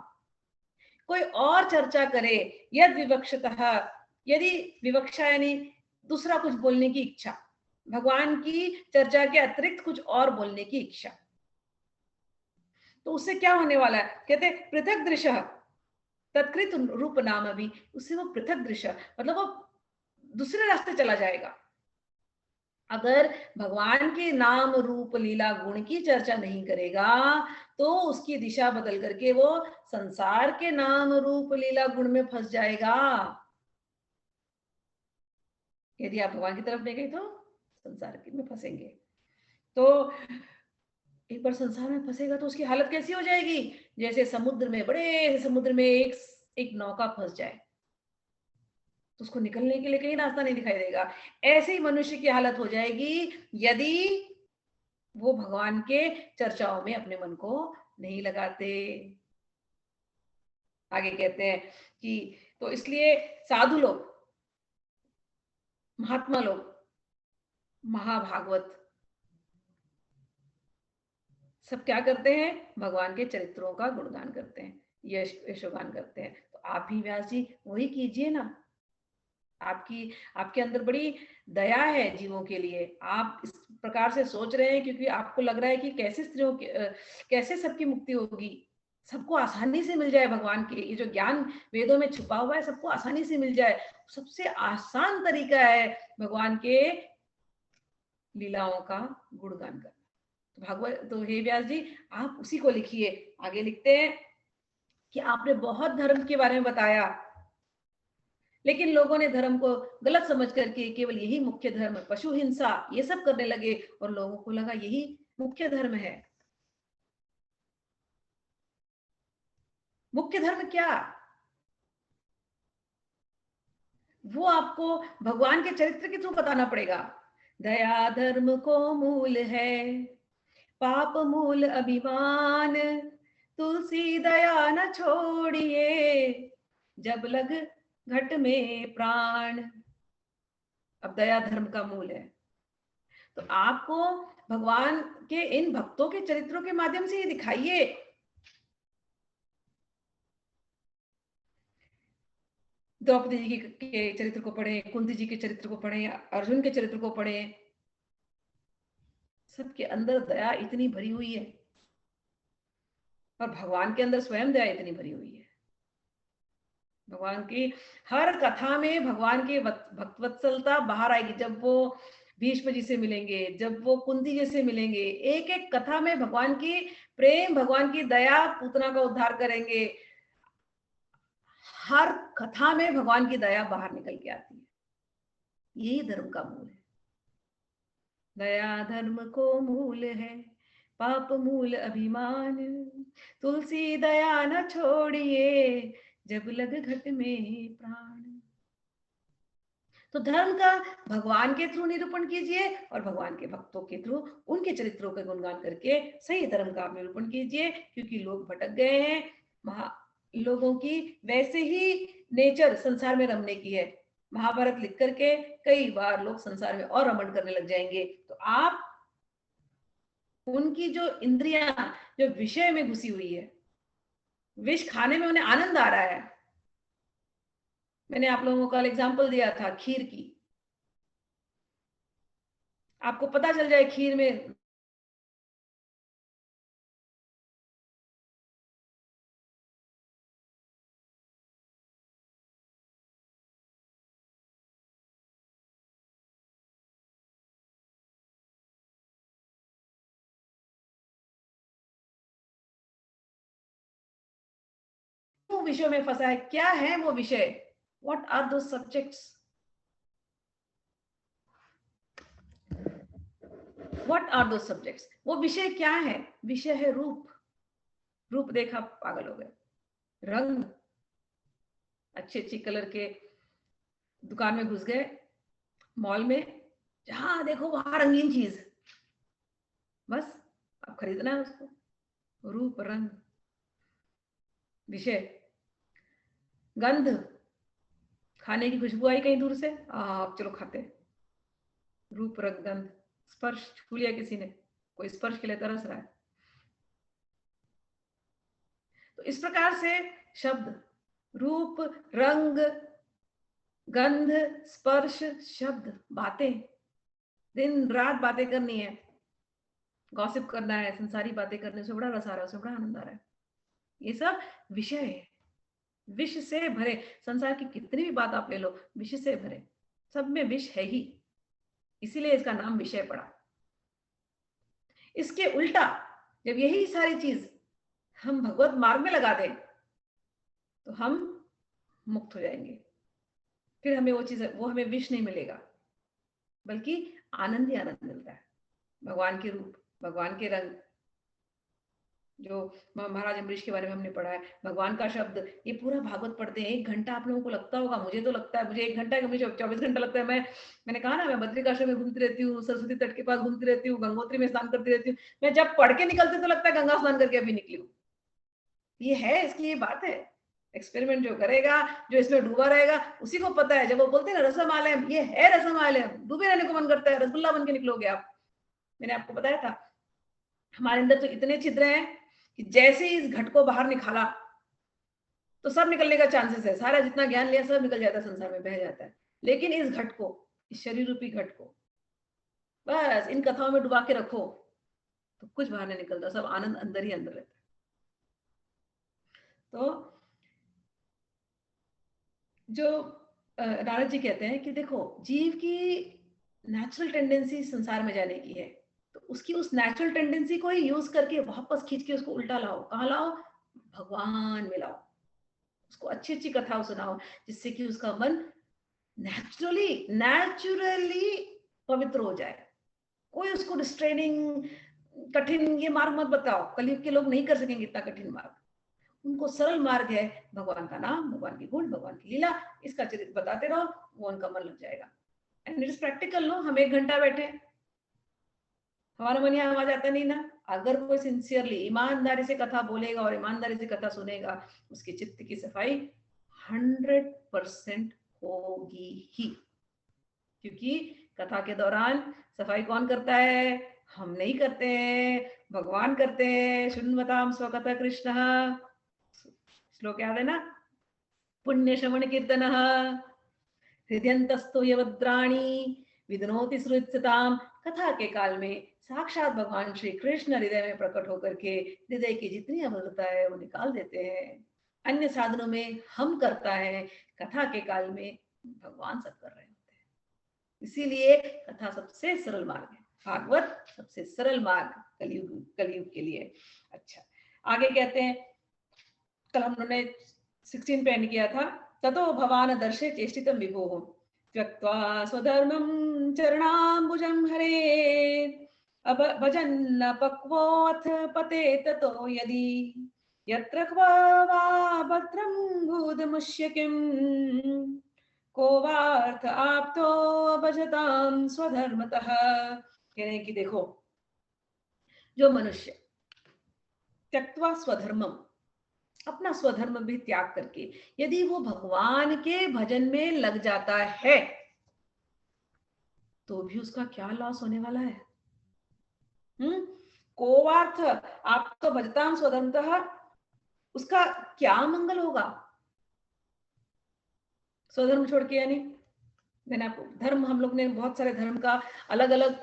B: कोई और चर्चा करे, यद विवक्षतः, यदि विवक्षा यानी दूसरा कुछ बोलने की इच्छा, भगवान की चर्चा के अतिरिक्त कुछ और बोलने की इच्छा, तो उससे क्या होने वाला है? कहते पृथक दृश्य तत्कृत रूप नाम भी, उससे वो पृथक दृश्य मतलब वो दूसरे रास्ते चला जाएगा। अगर भगवान के नाम रूप लीला गुण की चर्चा नहीं करेगा तो उसकी दिशा बदल करके वो संसार के नाम रूप लीला गुण में फंस जाएगा। यदि आप भगवान की तरफ नहीं गए तो संसार के में फंसेंगे। तो एक बार संसार में फंसेगा तो उसकी हालत कैसी हो जाएगी? जैसे समुद्र में, बड़े समुद्र में एक नौका फंस जाए तो उसको निकलने के लिए कहीं रास्ता नहीं दिखाई देगा। ऐसे ही मनुष्य की हालत हो जाएगी यदि वो भगवान के चर्चाओं में अपने मन को नहीं लगाते। आगे कहते हैं कि तो इसलिए साधु लोग, महात्मा लोग, महाभागवत सब क्या करते हैं? भगवान के चरित्रों का गुणगान करते हैं, यशोगान करते हैं। तो आप भी व्यास जी वही कीजिए ना। आपकी आपके अंदर बड़ी दया है जीवों के लिए, आप इस प्रकार से सोच रहे हैं क्योंकि आपको लग रहा है कि कैसे स्त्रियों की कैसे सबकी मुक्ति होगी, सबको आसानी से मिल जाए भगवान के ये जो ज्ञान वेदों में छुपा हुआ है, सबको आसानी से मिल जाए। सबसे आसान तरीका है भगवान के लीलाओं का गुणगान करना। तो भागवत तो हे व्यास जी आप उसी को लिखिए। आगे लिखते हैं कि आपने बहुत धर्म के बारे में बताया, लेकिन लोगों ने धर्म को गलत समझ करके केवल यही मुख्य धर्म, पशु हिंसा ये सब करने लगे और लोगों को लगा यही मुख्य धर्म है। मुख्य धर्म क्या? वो आपको भगवान के चरित्र के थ्रू बताना पड़ेगा। दया धर्म को मूल है, पाप मूल अभिमान, तुलसी दया न छोड़िए, जब लग घट में प्राण। अब दया धर्म का मूल है, तो आपको भगवान के इन भक्तों के चरित्रों के माध्यम से ये दिखाइए। द्रौपदी जी के चरित्र को पढ़ें, कुंती जी के चरित्र को पढ़ें, अर्जुन के चरित्र को पढ़ें, सबके अंदर दया इतनी भरी हुई है और भगवान के अंदर स्वयं दया इतनी भरी हुई है। भगवान की हर कथा में भगवान की भक्तवत्सलता बाहर आएगी। जब वो भीष्म जी से मिलेंगे, जब वो कुंती जी से मिलेंगे, एक एक कथा में भगवान की प्रेम, भगवान की दया पूतना का उद्धार करेंगे। हर कथा में भगवान की दया बाहर निकल के आती है। यही धर्म का मूल है। दया धर्म को मूल है, पाप मूल अभिमान, तुलसी दया न छोड़िए, जब लग घट में प्राण। तो धर्म का भगवान के थ्रू निरूपण कीजिए और भगवान के भक्तों के थ्रू उनके चरित्रों का गुणगान करके सही धर्म का निरूपण कीजिए। क्योंकि लोग भटक गए हैं। लोगों की वैसे ही नेचर संसार में रमने की है। महाभारत लिख करके कई बार लोग संसार में और रमण करने लग जाएंगे। तो आप उनकी जो इंद्रियां जो विषय में घुसी हुई है, विष खाने में उन्हें आनंद आ रहा है। मैंने आप लोगों का एग्जाम्पल दिया था खीर की। आपको पता चल जाए खीर में विषयों में फंसा है। क्या है वो विषय? व्हाट आर दो सब्जेक्ट्स? व्हाट आर दो सब्जेक्ट्स? वो विषय क्या है? विषय है रूप। रूप देखा पागल हो गए। रंग, अच्छे अच्छे कलर के दुकान में घुस गए, मॉल में, जहां देखो वहां रंगीन चीज, बस अब खरीदना है उसको। रूप रंग विषय, गंध, खाने की खुशबू आई कहीं दूर से, आप चलो खाते हैं। रूप रंग गंध, स्पर्श, छू लिया किसी ने, कोई स्पर्श के लिए तरस रहा है। तो इस प्रकार से शब्द, रूप, रंग, गंध, स्पर्श, शब्द, बातें, दिन रात बातें करनी है, गॉसिप करना है, संसारी बातें करने से बड़ा रस आ रहा है, उसमें बड़ा आनंद आ रहा है। ये सब विषय है, विष से भरे। संसार की कितनी भी बात आप ले लो, विष से भरे, सब में विष है ही, इसीलिए इसका नाम विषय पड़ा। इसके उल्टा जब यही सारी चीज हम भगवत मार्ग में लगा दें तो हम मुक्त हो जाएंगे। फिर हमें वो हमें विष नहीं मिलेगा, बल्कि आनंद ही आनंद मिलता है। भगवान के रूप, भगवान के रंग, जो महाराज अम्बरीश के बारे में हमने पढ़ा है, भगवान का शब्द, ये पूरा भागवत पढ़ते हैं। 1 घंटा आप लोगों को लगता होगा, मुझे तो लगता है, मुझे 1 घंटा का, मुझे 24 घंटा लगता है। मैंने कहा ना, मैं बद्रिकाश्रम में घूमती रहती हूँ, सरस्वती तट के पास घूमती रहती हूँ, गंगोत्री में स्नान करती रहती हूँ। मैं जब पढ़ के निकलती तो लगता है गंगा स्नान करके अभी निकली हूँ। ये है, इसकी ये बात है। एक्सपेरिमेंट जो करेगा, जो इसमें डूबा रहेगा, उसी को पता है। जब वो बोलते हैं ना रसमालयम, ये है रसमालयम, डूबे रहने को मन करता है, रसगुल्ला बन के निकलोगे आप। मैंने आपको बताया था, हमारे अंदर तो इतने छिद्र हैं कि जैसे ही इस घट को बाहर निकाला तो सब निकलने का चांसेस है, सारा जितना ज्ञान लिया सब निकल जाता है, संसार में बह जाता है। लेकिन इस घट को, इस शरीर रूपी घट को बस इन कथाओं में डुबा के रखो तो कुछ बाहर नहीं निकलता, सब आनंद अंदर ही अंदर रहता है। तो जो नारद जी कहते हैं कि देखो, जीव की नेचुरल टेंडेंसी संसार में जाने की है, तो उसकी उस नेचुरल टेंडेंसी को ही यूज करके वापस खींच के उसको उल्टा लाओ। कहाँ लाओ? भगवान में लाओ। उसको अच्छी अच्छी कथा सुनाओ, जिससे कि उसका मन नेचुरली पवित्र हो जाए। कोई उसको रिस्ट्रेनिंग, कठिन ये मार्ग मत बताओ, कलयुग के लोग नहीं कर सकेंगे इतना कठिन मार्ग। उनको सरल मार्ग है, भगवान का नाम, भगवान की गुण, भगवान की लीला, इसका चरित्र बताते रहो, वो उनका मन लग जाएगा। And it is practical. No, हम 1 घंटा बैठे, हमारा मन यहाँ आ जाता नहीं ना। अगर कोई सिंसियरली, ईमानदारी से कथा बोलेगा और ईमानदारी से कथा सुनेगा, उसके चित्त की सफाई 100% होगी ही। क्योंकि कथा के दौरान सफाई कौन करता है? हम नहीं करते हैं, भगवान करते हैं। शृण्वताम स्वकथा कृष्ण, श्लोक याद है ना? पुण्य श्रवण कीर्तन हृदयंतस्तो यवद्राणी विदनोति सुहृत्सताम। कथा के काल में साक्षात भगवान श्री कृष्ण हृदय में प्रकट होकर के हृदय की जितनी अमृतता है वो निकाल देते हैं। अन्य साधनों में हम करता है, कथा के काल में भगवान सब कर रहे होते हैं। इसीलिए कथा सबसे सरल मार्ग है, भागवत सबसे सरल मार्ग कलयुग के लिए। अच्छा, आगे कहते हैं, कल हम लोगों ने 16 पे एंड किया था। ततो भवान दर्शे चेष्टितम विभो त्यक्त्वा स्वधर्मं चरणाम्बुजं हरे अब भजन्न पक्वोऽथ पते ततो यदि यत्र क्व वा भद्रं भूतमुष्य किम् को वार्थ आप्तो भजतां स्वधर्मतः। कह रहे हैं कि देखो, जो मनुष्य त्यक्त्वा स्वधर्मम, अपना स्वधर्म भी त्याग करके यदि वो भगवान के भजन में लग जाता है तो भी उसका क्या लॉस होने वाला है? कोवार्थ आप तो भजताम स्वधर्मतः, उसका क्या मंगल होगा? स्वधर्म छोड़ के, यानी मैंने आपको धर्म, हम लोग ने बहुत सारे धर्म का अलग अलग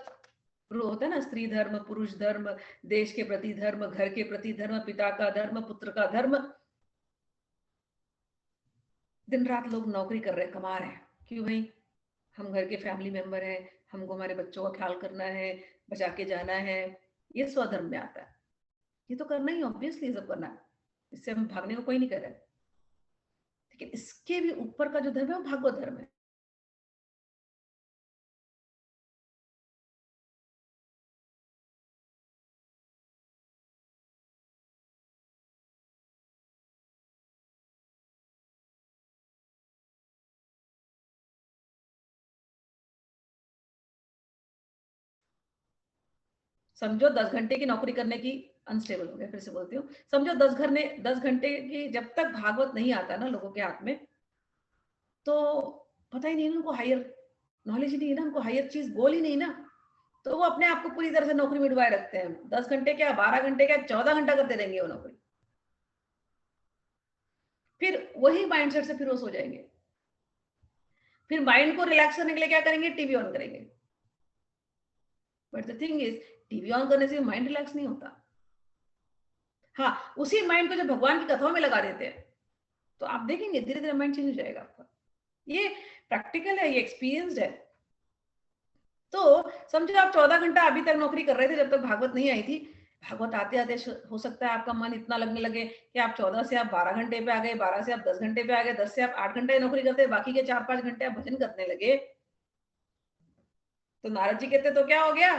B: होता है ना, स्त्री धर्म, पुरुष धर्म, देश के प्रति धर्म, घर के प्रति धर्म, पिता का धर्म, पुत्र का धर्म। दिन रात लोग नौकरी कर रहे हैं, कमा रहे हैं, क्यों भाई? हम घर के फैमिली मेंबर हैं, हमको हमारे बच्चों का ख्याल करना है, बचा के जाना है, ये स्वधर्म में आता है। ये तो करना ही, ऑब्वियसली सब करना है, इससे हम भागने को कोई नहीं कर रहे। लेकिन इसके भी ऊपर का जो धर्म है वो भागवत धर्म है। समझो 10 घंटे की नौकरी करने की अनस्टेबल हो गया, फिर से बोलती हूँ। समझो 10 घंटे की जब तक भागवत नहीं आता ना लोगों के हाथ में, तो पता ही नहीं ना उनको हायर नॉलेज ही नहीं है ना, उनको हायर चीज़ गोल ही नहीं ना, तो वो अपने आप को पूरी तरह से नौकरी में डुबाए रखते हैं। 10 घंटे क्या, 12 घंटे क्या, 14 घंटा करते रहेंगे वो नौकरी। फिर वही माइंडसेट से फिर वो सो जाएँगे। फिर माइंड को रिलैक्स करने के लिए क्या करेंगे? टीवी ऑन करेंगे। But the thing is TV on करने से माइंड रिलैक्स नहीं होता। हाँ, उसी माइंड को जब भगवान की कथाओं में लगा देते हैं, तो आप देखेंगे धीरे-धीरे माइंड चेंज हो जाएगा आपका। ये प्रैक्टिकल है, ये एक्सपीरियंस्ड है। तो समझो आप 14 घंटा अभी तक नौकरी कर रहे थे जब तक भागवत नहीं आई थी। भागवत आते-आते हो सकता है आपका मन इतना लगने लगे कि आप 14 से आप 12 घंटे पे आ गए, 12 से आप 10 घंटे पे आ गए, 10 से आप 8 घंटे नौकरी करते, बाकी के 4-5 घंटे आप भजन करने लगे। तो नारद जी कहते तो क्या हो गया?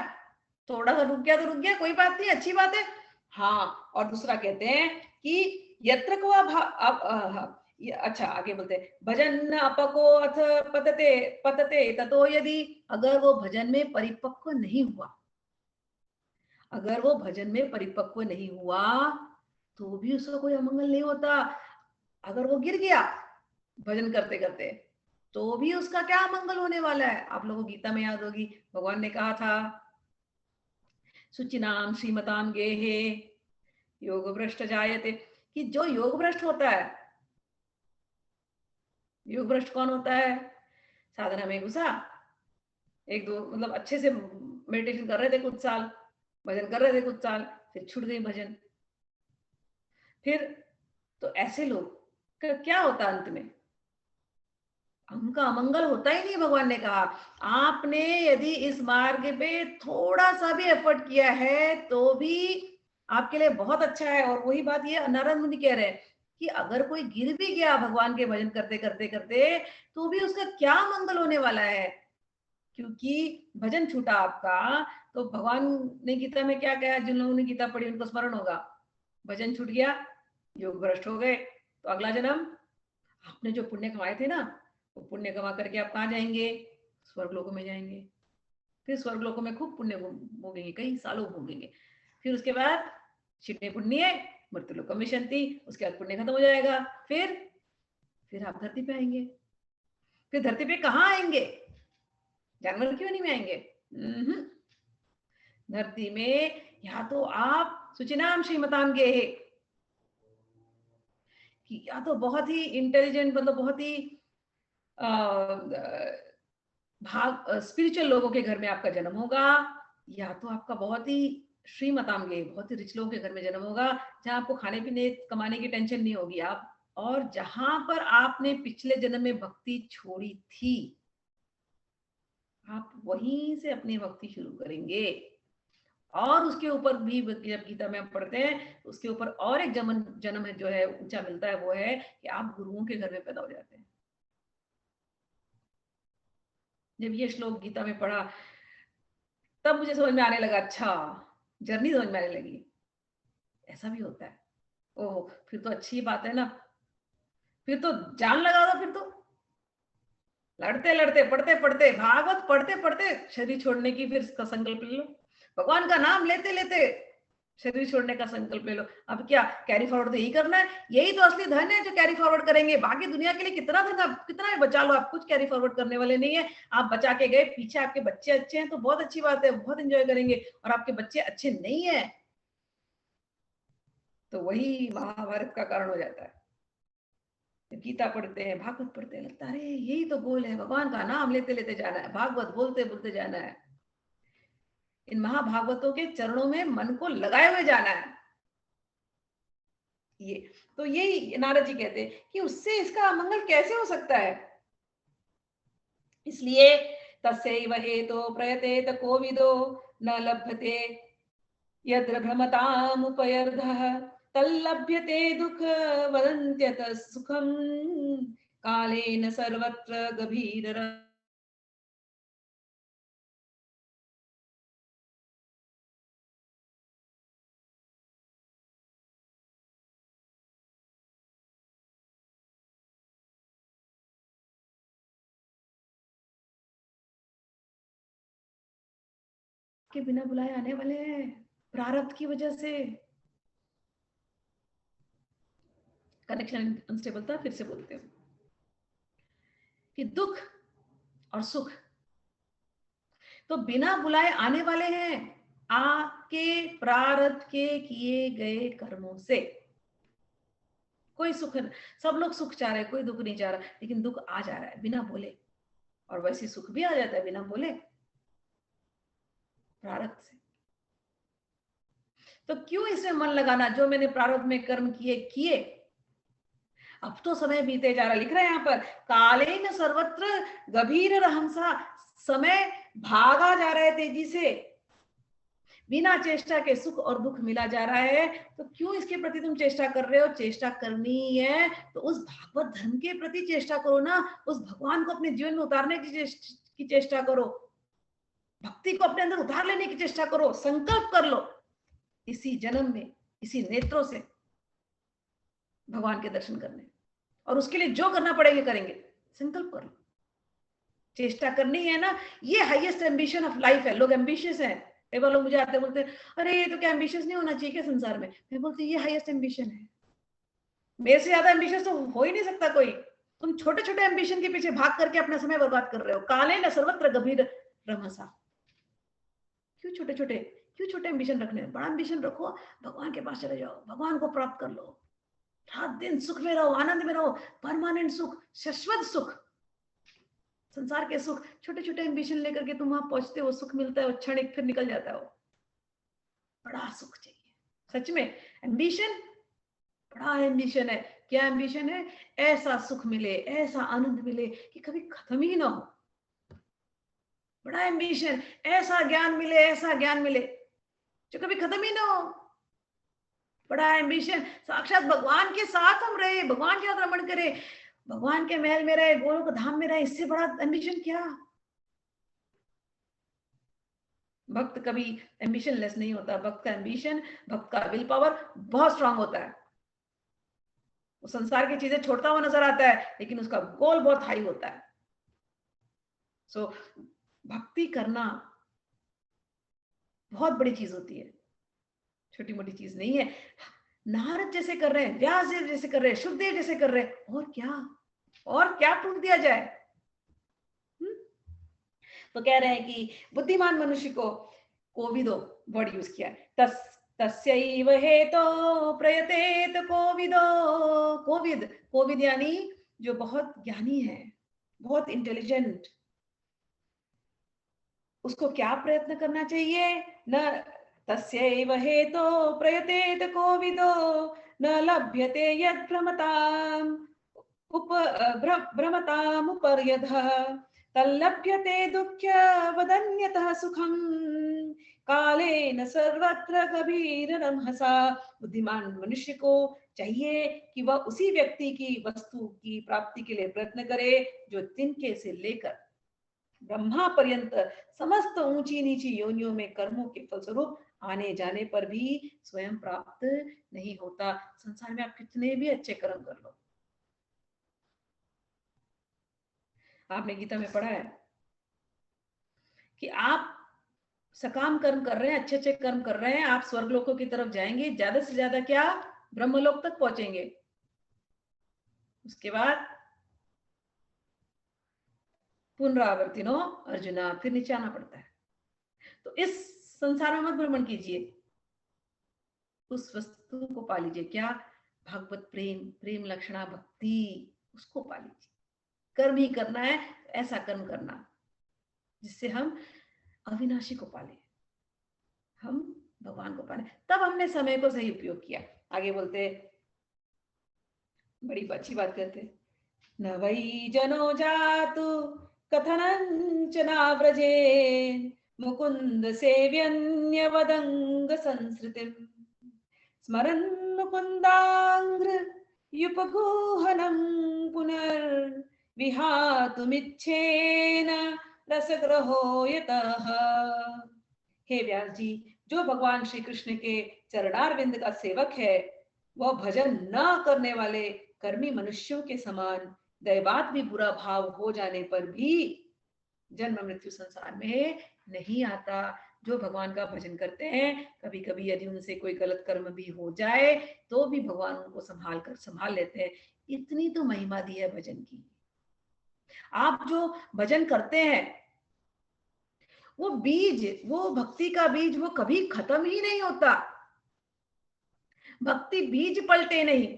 B: थोड़ा सा रुक गया तो रुक गया, कोई बात नहीं, अच्छी बात है। हाँ, और दूसरा कहते हैं कि यत्र क्वा अच्छा आगे बोलते हैं भजन अपको अथ पतते पतते ततो यदि, अगर वो भजन में परिपक्व नहीं हुआ, अगर वो भजन में परिपक्व नहीं हुआ, तो भी उसका कोई अमंगल नहीं होता। अगर वो गिर गया भजन करते करते, तो भी उसका क्या अमंगल होने वाला है? आप लोगों को गीता में याद होगी, भगवान ने कहा था सुचिनाम श्रीमताम गेहे योग भ्रष्ट जायते, कि जो योग भ्रष्ट होता है, योग भ्रष्ट कौन होता है? साधना में घुसा, एक दो मतलब अच्छे से मेडिटेशन कर रहे थे कुछ साल, भजन कर रहे थे कुछ साल, फिर छूट गई भजन। फिर तो ऐसे लोग का क्या होता अंत में? उनका अमंगल होता ही नहीं। भगवान ने कहा आपने यदि इस मार्ग पे थोड़ा सा भी एफर्ट किया है तो भी आपके लिए बहुत अच्छा है। और वही बात ये नारद मुनि कह रहे हैं कि अगर कोई गिर भी गया भगवान के भजन करते करते करते, तो भी उसका क्या मंगल होने वाला है? क्योंकि भजन छूटा आपका, तो भगवान ने गीता में क्या कहा? जिन लोगों ने गीता पढ़ी उनको स्मरण होगा, भजन छूट गया, योग भ्रष्ट हो गए, तो अगला जन्म आपने जो पुण्य कमाए थे ना, वो पुण्य कमा करके आप कहाँ जाएंगे? स्वर्ग लोकों में जाएंगे। फिर स्वर्ग लोकों में खूब पुण्य भोगेंगे, कई सालों भोगेंगे। फिर उसके बाद छिटे पुण्य मृत्यु लोकम विशंति, उसके बाद पुण्य खत्म हो जाएगा। फिर आप धरती पे आएंगे। फिर धरती पे कहाँ आएंगे? जानवर की योनि में आएंगे? धरती में या तो आप सुचिनाम श्रीमताम गे, कि या तो बहुत ही इंटेलिजेंट मतलब बहुत ही भाग स्पिरिचुअल लोगों के घर में आपका जन्म होगा, या तो आपका बहुत ही श्रीमताम गे बहुत ही रिच लोगों के घर में जन्म होगा, जहां आपको खाने पीने कमाने की टेंशन नहीं होगी। आप और जहां पर आपने पिछले जन्म में भक्ति छोड़ी थी, आप वहीं से अपनी भक्ति शुरू करेंगे। और उसके ऊपर भी जब गीता में हम पढ़ते हैं, उसके ऊपर और एक जन्म जन्म है जो है ऊंचा मिलता है, वो है कि आप गुरुओं के घर में पैदा हो जाते हैं। जब ये श्लोक गीता में पढ़ा, तब मुझे समझ में आने लगा, अच्छा जर्नी समझ में आने लगी, ऐसा भी होता है। ओह, फिर तो अच्छी बात है ना, फिर तो जान लगा दो। फिर तो लड़ते लड़ते पढ़ते पढ़ते भागवत पढ़ते पढ़ते शरीर छोड़ने की फिर का संकल्प ले लो, भगवान का नाम लेते लेते शरीर छोड़ने का संकल्प ले लो। अब क्या कैरी फॉरवर्ड तो यही करना है, यही तो असली धन है जो कैरी फॉरवर्ड करेंगे। बाकी दुनिया के लिए कितना धन, आप कितना भी बचा लो, आप कुछ कैरी फॉरवर्ड करने वाले नहीं है। आप बचा के गए, पीछे आपके बच्चे अच्छे हैं तो बहुत अच्छी बात है, बहुत एंजॉय करेंगे। और आपके बच्चे अच्छे नहीं है, तो वही महाभारत का कारण हो जाता है। गीता पढ़ते हैं, भागवत पढ़ते हैं, लगता है अरे यही तो गोल है, भगवान का नाम लेते लेते जाना है, भागवत बोलते बोलते जाना है, इन महाभागवतों के चरणों में मन को लगाए हुए जाना है। ये तो यही नारद जी कहते हैं कि उससे इसका अमंगल कैसे हो सकता है? इसलिए तस्यैव हेतो प्रयतेत कोविदो न लभते यद्र भ्रमतामुपयर्धः तल्लभ्यते दुःख वदन्त्यत सुखम कालेन सर्वत्र गभीर। आपके बिना बुलाए आने वाले हैं प्रारब्ध की वजह से। कनेक्शन अनस्टेबल था, फिर से बोलते हैं कि दुख और सुख तो बिना बुलाए आने वाले हैं आपके प्रारब्ध के किए गए कर्मों से। कोई सुख, सब लोग सुख चाह रहे हैं, कोई दुख नहीं चाह रहा, लेकिन दुख आ जा रहा है बिना बोले, और वैसे सुख भी आ जाता है बिना बोले, प्रारब्ध से। तो क्यों इसमें मन लगाना, जो मैंने प्रारब्ध में कर्म किए किए, अब तो समय बीते जा रहा। लिख रहे हैं यहाँ पर, कालेन सर्वत्र गभीर रहंसा, समय भागा जा रहा है तेजी से, बिना चेष्टा के सुख और दुख मिला जा रहा है। तो क्यों इसके प्रति तुम चेष्टा कर रहे हो? चेष्टा करनी है तो उस भागवत धर्म के प्रति चेष्टा करो ना, उस भगवान को अपने जीवन में उतारने की चेष्टा करो, भक्ति को अपने अंदर उतार लेने की चेष्टा करो, संकल्प कर लो इसी जन्म में, इसी नेत्रों से भगवान के दर्शन करने, और उसके लिए जो करना पड़ेगा करेंगे, संकल्प कर लो। चेष्टा करनी है ना, ये हाईएस्ट एम्बिशन ऑफ लाइफ है। लोग एम्बिशियस हैं, कई बार लोग मुझे आते बोलते हैं, अरे ये तो क्या एम्बिशियस नहीं होना चाहिए क्या संसार में? मैं बोलती ये हाईएस्ट एम्बिशन है, मेरे से ज्यादा एम्बिशियस तो हो ही नहीं सकता कोई। तुम छोटे छोटे एम्बिशन के पीछे भाग करके अपना समय बर्बाद कर रहे हो। काले न सर्वत्र गंभीर रमसा, क्यों छोटे छोटे, क्यों छोटे एम्बिशन रखने? बड़ा एम्बिशन रखो, भगवान के पास चले जाओ, भगवान को प्राप्त कर लो, रात दिन सुख में रहो, आनंद में रहो, परमानेंट सुख, शाश्वत सुख। संसार के सुख, छोटे छोटे एम्बिशन लेकर के तुम वहां पहुंचते हो, सुख मिलता है, वो क्षणिक फिर निकल जाता है। वो बड़ा सुख चाहिए सच में। एम्बिशन, बड़ा एम्बिशन है। क्या एम्बिशन है? ऐसा सुख मिले, ऐसा आनंद मिले कि कभी खत्म ही ना हो। बड़ा एम्बिशन, ऐसा ज्ञान मिले, ऐसा ज्ञान मिले जो कभी खत्म ही ना हो। बड़ा एम्बिशन, साक्षात भगवान के साथ हम रहे, भगवान के साथ रमण करें, भगवान के महल में रहे, गोलोक धाम में रहे, इससे बड़ा एम्बिशन क्या? भक्त कभी एम्बिशन लेस नहीं होता। भक्त का एम्बिशन, भक्त का विल पावर बहुत स्ट्रांग होता है। वो संसार की चीजें छोड़ता हुआ नजर आता है, लेकिन उसका गोल बहुत हाई होता है। सो भक्ति करना बहुत बड़ी चीज होती है, छोटी मोटी चीज नहीं है। नारद जैसे कर रहे हैं, व्यास देव जैसे कर रहे हैं, सुखदेव जैसे कर रहे हैं, और क्या प्रूफ दिया जाए? तो कह रहे हैं कि बुद्धिमान मनुष्य को कोविदो वर्ड यूज किया है, तस्यैव हेतो प्रयतेत कोविदो। कोविद, कोविद यानी जो बहुत ज्ञानी है, बहुत इंटेलिजेंट, उसको क्या प्रयत्न करना चाहिए? न तस्यैव हेतो प्रयतेत कोविदो न लभ्यते यद् भ्रमतामुपर्यधः तल्लभ्यते दुःख्यवदन्यतः सुखम् कालेन सर्वत्र गभीररमहसा। बुद्धिमान मनुष्य को चाहिए कि वह उसी व्यक्ति की वस्तु की प्राप्ति के लिए प्रयत्न करे जो तिनके से लेकर ब्रह्मा पर्यंत समस्त ऊंची नीची योनियों में कर्मों के फलस्वरूप आने जाने पर भी स्वयं प्राप्त नहीं होता। संसार में आप कितने भी अच्छे कर्म कर लो, आपने गीता में पढ़ा है कि आप सकाम कर्म कर रहे हैं, अच्छे अच्छे कर्म कर रहे हैं, आप स्वर्गलोकों की तरफ जाएंगे, ज्यादा से ज्यादा क्या ब्रह्मलोक तक पहुंचेंगे। उसके बाद पुनरावर्तिनो अर्जुना, फिर नीचे आना पड़ता है। तो इस संसार में मत भ्रमण कीजिए, उस वस्तु को पा लीजिए। क्या? भगवत प्रेम, प्रेम लक्षणा भक्ति, उसको पा लीजिए। कर्म ही करना है, ऐसा कर्म करना जिससे हम अविनाशी को पाले, हम भगवान को पाले। तब हमने समय को सही उपयोग किया। आगे बोलते, बड़ी अच्छी बात करते, न वै जनो जातु कथनञ्चनाव्रजे मुकुंद सेव्यन्यवदंग संस्कृतिम् स्मरन् मुकुन्दांग्र युपगुहनं पुनर्विहातुमिच्छेन रसग्रहो यतः। हे व्यास जी, जो भगवान श्री कृष्ण के चरणारविंद का सेवक है, वह भजन न करने वाले कर्मी मनुष्यों के समान दैवात भी बुरा भाव हो जाने पर भी जन्म मृत्यु संसार में नहीं आता। जो भगवान का भजन करते हैं, कभी कभी यदि उनसे कोई गलत कर्म भी हो जाए तो भी भगवान उनको संभाल लेते हैं। इतनी तो महिमा दी है भजन की। आप जो भजन करते हैं, वो बीज, वो भक्ति का बीज, वो कभी खत्म ही नहीं होता। भक्ति बीज पलटे नहीं,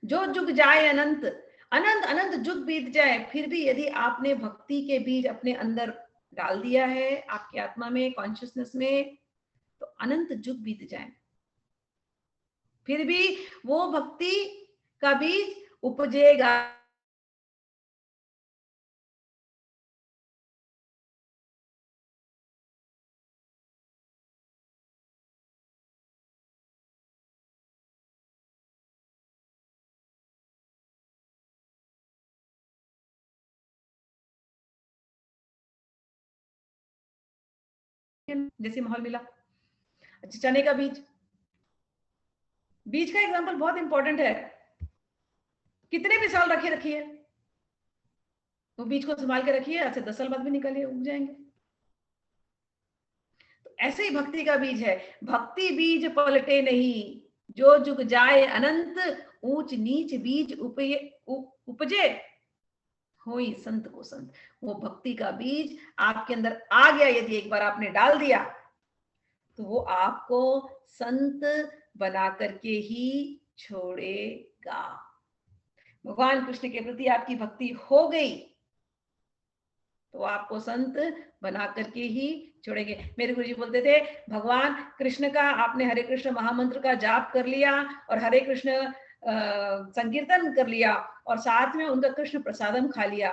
B: जो जुग जाए अनंत, अनंत अनंत जुग बीत जाए, फिर भी यदि आपने भक्ति के बीज अपने अंदर डाल दिया है, आपकी आत्मा में, कॉन्शियसनेस में, तो अनंत जुग बीत जाए, फिर भी वो भक्ति का बीज उपजेगा। जैसे माहौल मिला। अच्छा, चने का बीज, बीज का एग्जांपल बहुत इंपॉर्टेंट है। कितने भी साल रखे रखिए, वो बीज को संभाल के रखिए, आज से 10 साल बाद भी निकलिए, उग जाएंगे। तो ऐसे ही भक्ति का बीज है, भक्ति बीज पलटे नहीं, जो जुग जाए अनंत, ऊंच नीच बीज उपजे, होई संत को संत। वो भक्ति का बीज आपके अंदर आ गया, यदि एक बार आपने डाल दिया, तो वो आपको संत बना करके ही छोड़ेगा। भगवान कृष्ण के प्रति आपकी भक्ति हो गई तो आपको संत बना करके ही छोड़ेंगे। मेरे गुरुजी बोलते थे, भगवान कृष्ण का आपने हरे कृष्ण महामंत्र का जाप कर लिया और हरे कृष्ण संकीर्तन कर लिया और साथ में उनका कृष्ण प्रसादम खा लिया,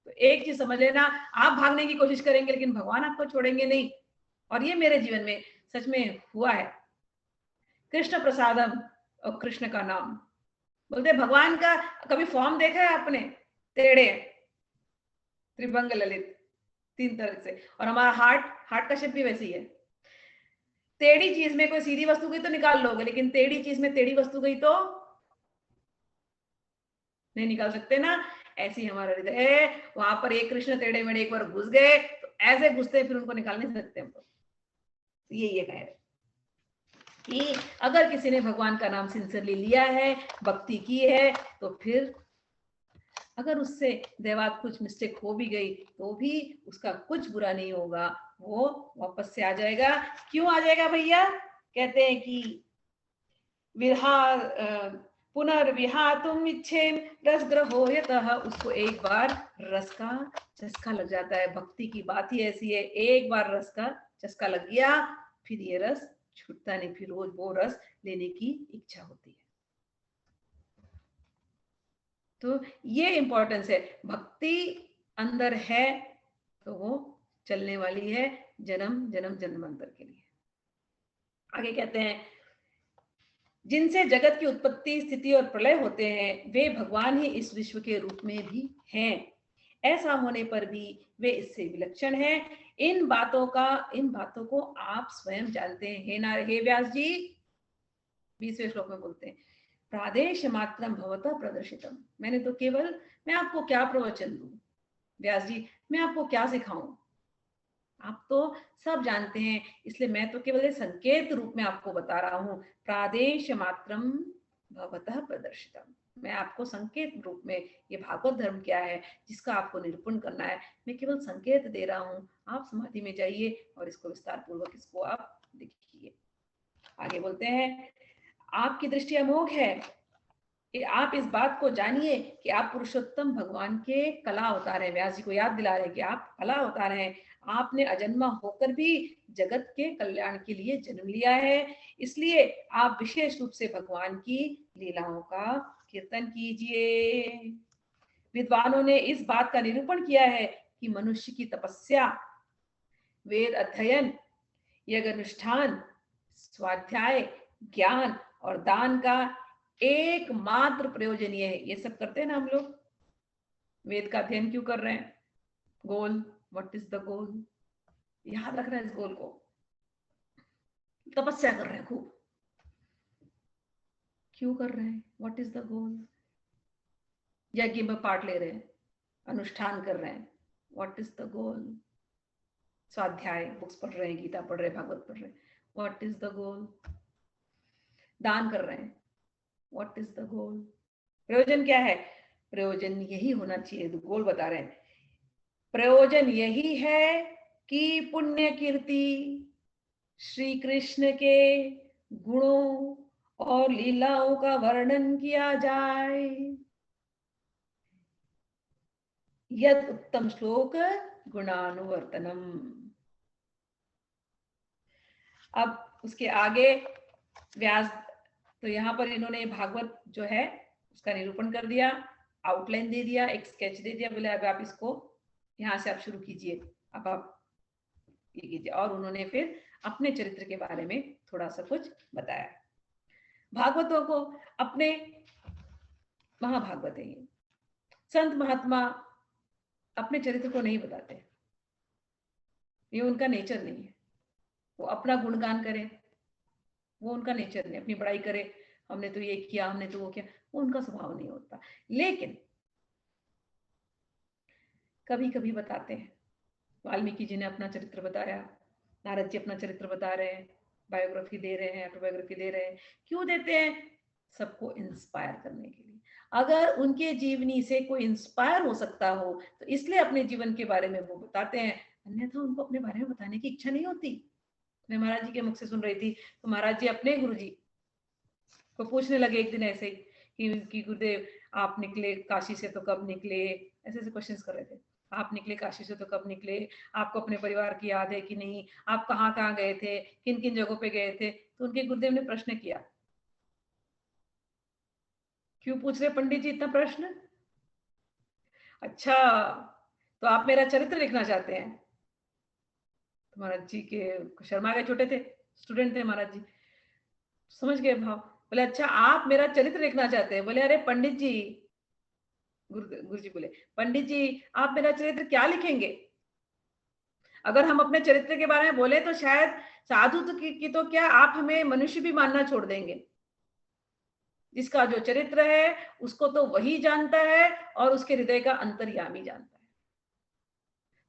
B: तो एक चीज समझ लेना, आप भागने की कोशिश करेंगे लेकिन भगवान आपको छोड़ेंगे नहीं। और ये मेरे जीवन में सच में हुआ है। कृष्ण प्रसादम और कृष्ण का नाम, बोलते भगवान का कभी फॉर्म देखा है आपने? टेढ़े, त्रिभंग ललित, 3 तरह से। और हमारा हार्ट का शेप भी वैसे ही है। टेढ़ी चीज में कोई सीधी वस्तु गई तो निकाल लोगे, लेकिन टेढ़ी चीज में टेढ़ी वस्तु गई तो नहीं निकाल सकते ना। ऐसे ही हमारा हृदय है, वहां पर एक कृष्ण टेढ़े मेढ़े एक बार घुस गए तो ऐसे घुसते फिर उनको निकाल नहीं सकते हम लोग। ये कह रहे कि अगर किसी ने भगवान का नाम सिंसियरली लिया है, भक्ति की है, तो फिर अगर उससे देवात कुछ मिस्टेक हो भी गई तो भी उसका कुछ बुरा नहीं होगा, वो वापस से आ जाएगा। क्यों आ जाएगा भैया? कहते हैं कि विहा पुनर्विहातुम इच्छेम रसग्रहो यतः, उसको एक बार रस का चस्का लग जाता है। भक्ति की बात ही ऐसी है, एक बार रस का चस्का लग गया फिर ये रस छूटता नहीं, फिर रोज वो रस लेने की इच्छा होती है। तो ये इंपॉर्टेंस है, भक्ति अंदर है तो वो चलने वाली है जन्म जन्म जन्मांतर के लिए। आगे कहते हैं, जिनसे जगत की उत्पत्ति स्थिति और प्रलय होते हैं, वे भगवान ही इस विश्व के रूप में भी हैं। ऐसा होने पर भी वे इससे विलक्षण हैं। इन बातों को आप स्वयं जानते हैं। हे व्यास जी 20वें श्लोक में बोलते हैं, प्रादेश मात्रम भवतः प्रदर्शितम। मैं आपको क्या प्रवचन दूं व्यास जी, मैं आपको क्या सिखाऊं, आप तो सब जानते हैं, इसलिए मैं तो केवल संकेत रूप में आपको बता रहा हूं। प्रादेश मात्रम भवतः प्रदर्शितम, मैं आपको संकेत रूप में, ये भागवत धर्म क्या है जिसका आपको निरूपण करना है, मैं केवल संकेत दे रहा हूं। आप समाधि में जाइए और इसको विस्तार पूर्वक इसको आप देखिए। आगे बोलते हैं, आपकी दृष्टि अमोघ है कि आप इस बात को जानिए कि आप पुरुषोत्तम भगवान के कला अवतार हैं। व्यास जी को याद दिला रहे हैं कि आप कला अवतार हैं। आपने अजन्मा होकर भी जगत के कल्याण के लिए जन्म लिया है, इसलिए आप विशेष रूप से भगवान की लीलाओं का कीर्तन कीजिए। विद्वानों ने इस बात का निरूपण किया है कि मनुष्य की तपस्या, वेद अध्ययन, यज्ञ अनुष्ठान, स्वाध्याय, ज्ञान और दान का एकमात्र प्रयोजन ये है। ये सब करते हैं ना हम लोग, वेद का अध्ययन क्यों कर रहे हैं? गोल, व्हाट इज द गोल? याद रख रहे हैं इस गोल को। तपस्या कर रहे हैं खूब, क्यों कर रहे हैं? What is the goal? यज्ञ में पार्ट ले रहे हैं, अनुष्ठान कर रहे हैं, व्हाट इज द गोल? स्वाध्याय बुक्स पढ़ रहे हैं, गीता पढ़ रहे हैं, भागवत पढ़ रहे हैं, व्हाट इज द गोल? दान कर रहे हैं, व्हाट इज द गोल? प्रयोजन क्या है? प्रयोजन यही होना चाहिए, तो गोल बता रहे हैं, प्रयोजन यही है कि पुण्य कीर्ति श्री कृष्ण के गुणों और लीलाओं का वर्णन किया जाए। यद उत्तम श्लोक गुणानुवर्तनम। अब उसके आगे व्यास, तो यहाँ पर इन्होंने भागवत जो है उसका निरूपण कर दिया, आउटलाइन दे दिया, एक स्केच दे दिया, बोले अब आप इसको यहाँ से आप शुरू कीजिए, अब आप ये कीजिए। और उन्होंने फिर अपने चरित्र के बारे में थोड़ा सा कुछ बताया। भागवतों को अपने महाभागवत है ये, संत महात्मा अपने चरित्र को नहीं बताते, ये उनका नेचर नहीं है। वो अपना गुणगान करें, वो उनका नेचर नहीं, अपनी बड़ाई करे, हमने तो ये किया, हमने तो वो किया, वो उनका स्वभाव नहीं होता। लेकिन कभी कभी बताते हैं। वाल्मीकि जी ने अपना चरित्र बताया, नारद जी अपना चरित्र बता रहे हैं, बायोग्राफी दे रहे हैं, ऑटोबायोग्राफी दे रहे हैं। क्यों देते हैं? सबको इंस्पायर करने के लिए। अगर उनके जीवनी से कोई इंस्पायर हो सकता हो तो इसलिए अपने जीवन के बारे में वो बताते हैं, अन्यथा उनको अपने बारे में बताने की इच्छा नहीं होती। मैं महाराज जी के मुख से सुन रही थी, तो महाराज जी अपने गुरु जी को पूछने लगे एक दिन ऐसे ही कि गुरुदेव आप निकले काशी से तो कब निकले, ऐसे ऐसे क्वेश्चंस कर रहे थे। आप निकले काशी से तो कब निकले, आपको अपने परिवार की याद है कि नहीं, आप कहाँ कहाँ गए थे, किन किन जगहों पे गए थे? तो उनके गुरुदेव ने प्रश्न किया, क्यों पूछ रहे पंडित जी इतना प्रश्न? अच्छा, तो आप मेरा चरित्र लिखना चाहते हैं? तो महाराज जी के शर्मा गए, छोटे थे, स्टूडेंट थे महाराज जी, समझ गए भाव। बोले अच्छा आप मेरा चरित्र लिखना चाहते हैं? बोले अरे पंडित जी, गुरु जी बोले, पंडित जी आप मेरा चरित्र क्या लिखेंगे? अगर हम अपने चरित्र के बारे में बोले तो शायद साधु की तो क्या, आप हमें मनुष्य भी मानना छोड़ देंगे। जिसका जो चरित्र है उसको तो वही जानता है और उसके हृदय का अंतर्यामी जानता है।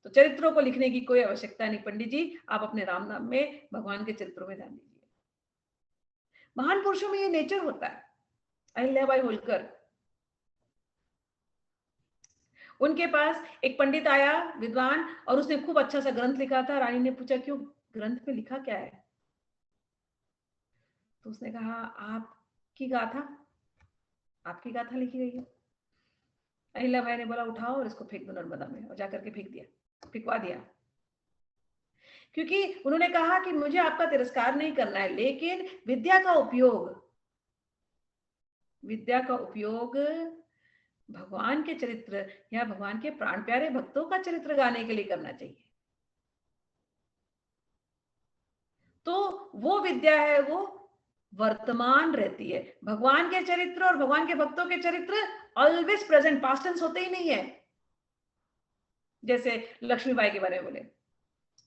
B: तो चरित्रों को लिखने की कोई आवश्यकता नहीं पंडित जी, आप अपने राम नाम में भगवान के चरित्रों में ध्यान दीजिए। महान पुरुषों में ये नेचर होता है। अहिल्याबाई होलकर, उनके पास एक पंडित आया, विद्वान, और उसने खूब अच्छा सा ग्रंथ लिखा था। रानी ने पूछा क्यों, ग्रंथ में लिखा क्या है? तो उसने कहा आपकी गाथा, आपकी गाथा लिखी गई है। अहिल्याबाई ने बोला उठाओ और इसको फेंक दो नर्मदा में, और जाकर के फेंक दिया, फेंकवा दिया। क्योंकि उन्होंने कहा कि मुझे आपका तिरस्कार नहीं करना है, लेकिन विद्या का उपयोग, विद्या का उपयोग भगवान के चरित्र या भगवान के प्राण प्यारे भक्तों का चरित्र गाने के लिए करना चाहिए। तो वो विद्या है, वो वर्तमान रहती है। भगवान के चरित्र और भगवान के भक्तों के चरित्र ऑलवेज प्रेजेंट, पास्ट टेंस होते ही नहीं है। जैसे लक्ष्मीबाई के बारे में बोले,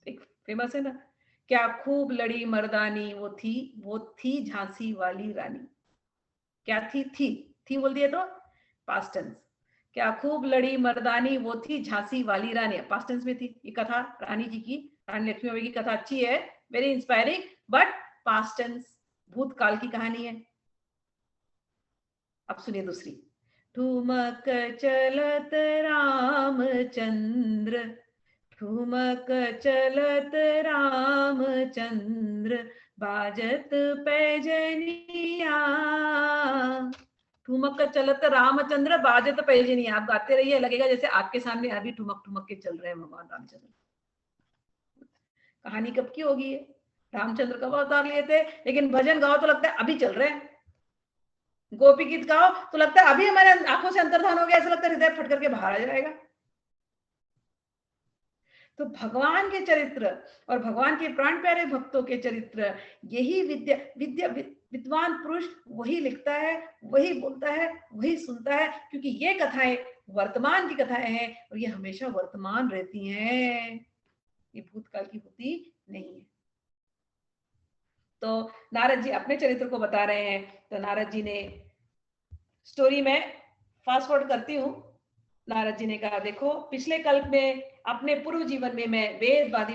B: एक फेमस है ना, क्या खूब लड़ी मर्दानी वो थी झांसी वाली रानी। क्या थी बोल दिए तो पास्ट टेंस। क्या खूब लड़ी मर्दानी वो थी झांसी वाली रानी, पास्ट टेंस में थी। ये कथा रानी जी की, रानी लक्ष्मीबाई की कथा अच्छी है, very inspiring, but past tense, भूतकाल की कहानी है। अब सुनिए दूसरी, ठुमक चलत रामचंद्र, ठुमक चलत रामचंद्र, बाजत पैजनिया। ठुमक चलत रामचंद्र, बाजत पैजनिया। आप गाते रहिए, लगेगा जैसे आपके सामने अभी ठुमक ठुमक के चल रहे हैं भगवान रामचंद्र। कहानी कब की होगी? रामचंद्र कब अवतार लिए थे, लेकिन भजन गाओ तो लगता है अभी चल रहे हैं। गोपी गीत गाओ तो लगता है अभी हमारे आंखों से अंतर्धान हो गया, ऐसा लगता है हृदय फट करके बाहर आ जाएगा। तो भगवान के चरित्र और भगवान के प्राण प्यारे भक्तों के चरित्र, यही विद्वान पुरुष वही लिखता है, वही बोलता है, वही सुनता है, क्योंकि ये कथाएं वर्तमान की कथाएं हैं और ये हमेशा वर्तमान रहती हैं, ये भूतकाल की होती नहीं है। तो नारद जी अपने चरित्र को बता रहे हैं। तो नारद जी ने, स्टोरी में फास्ट फॉरवर्ड करती हूँ, नारद जी ने कहा, देखो पिछले कल्प में अपने पूर्व जीवन में मैं वेदवादी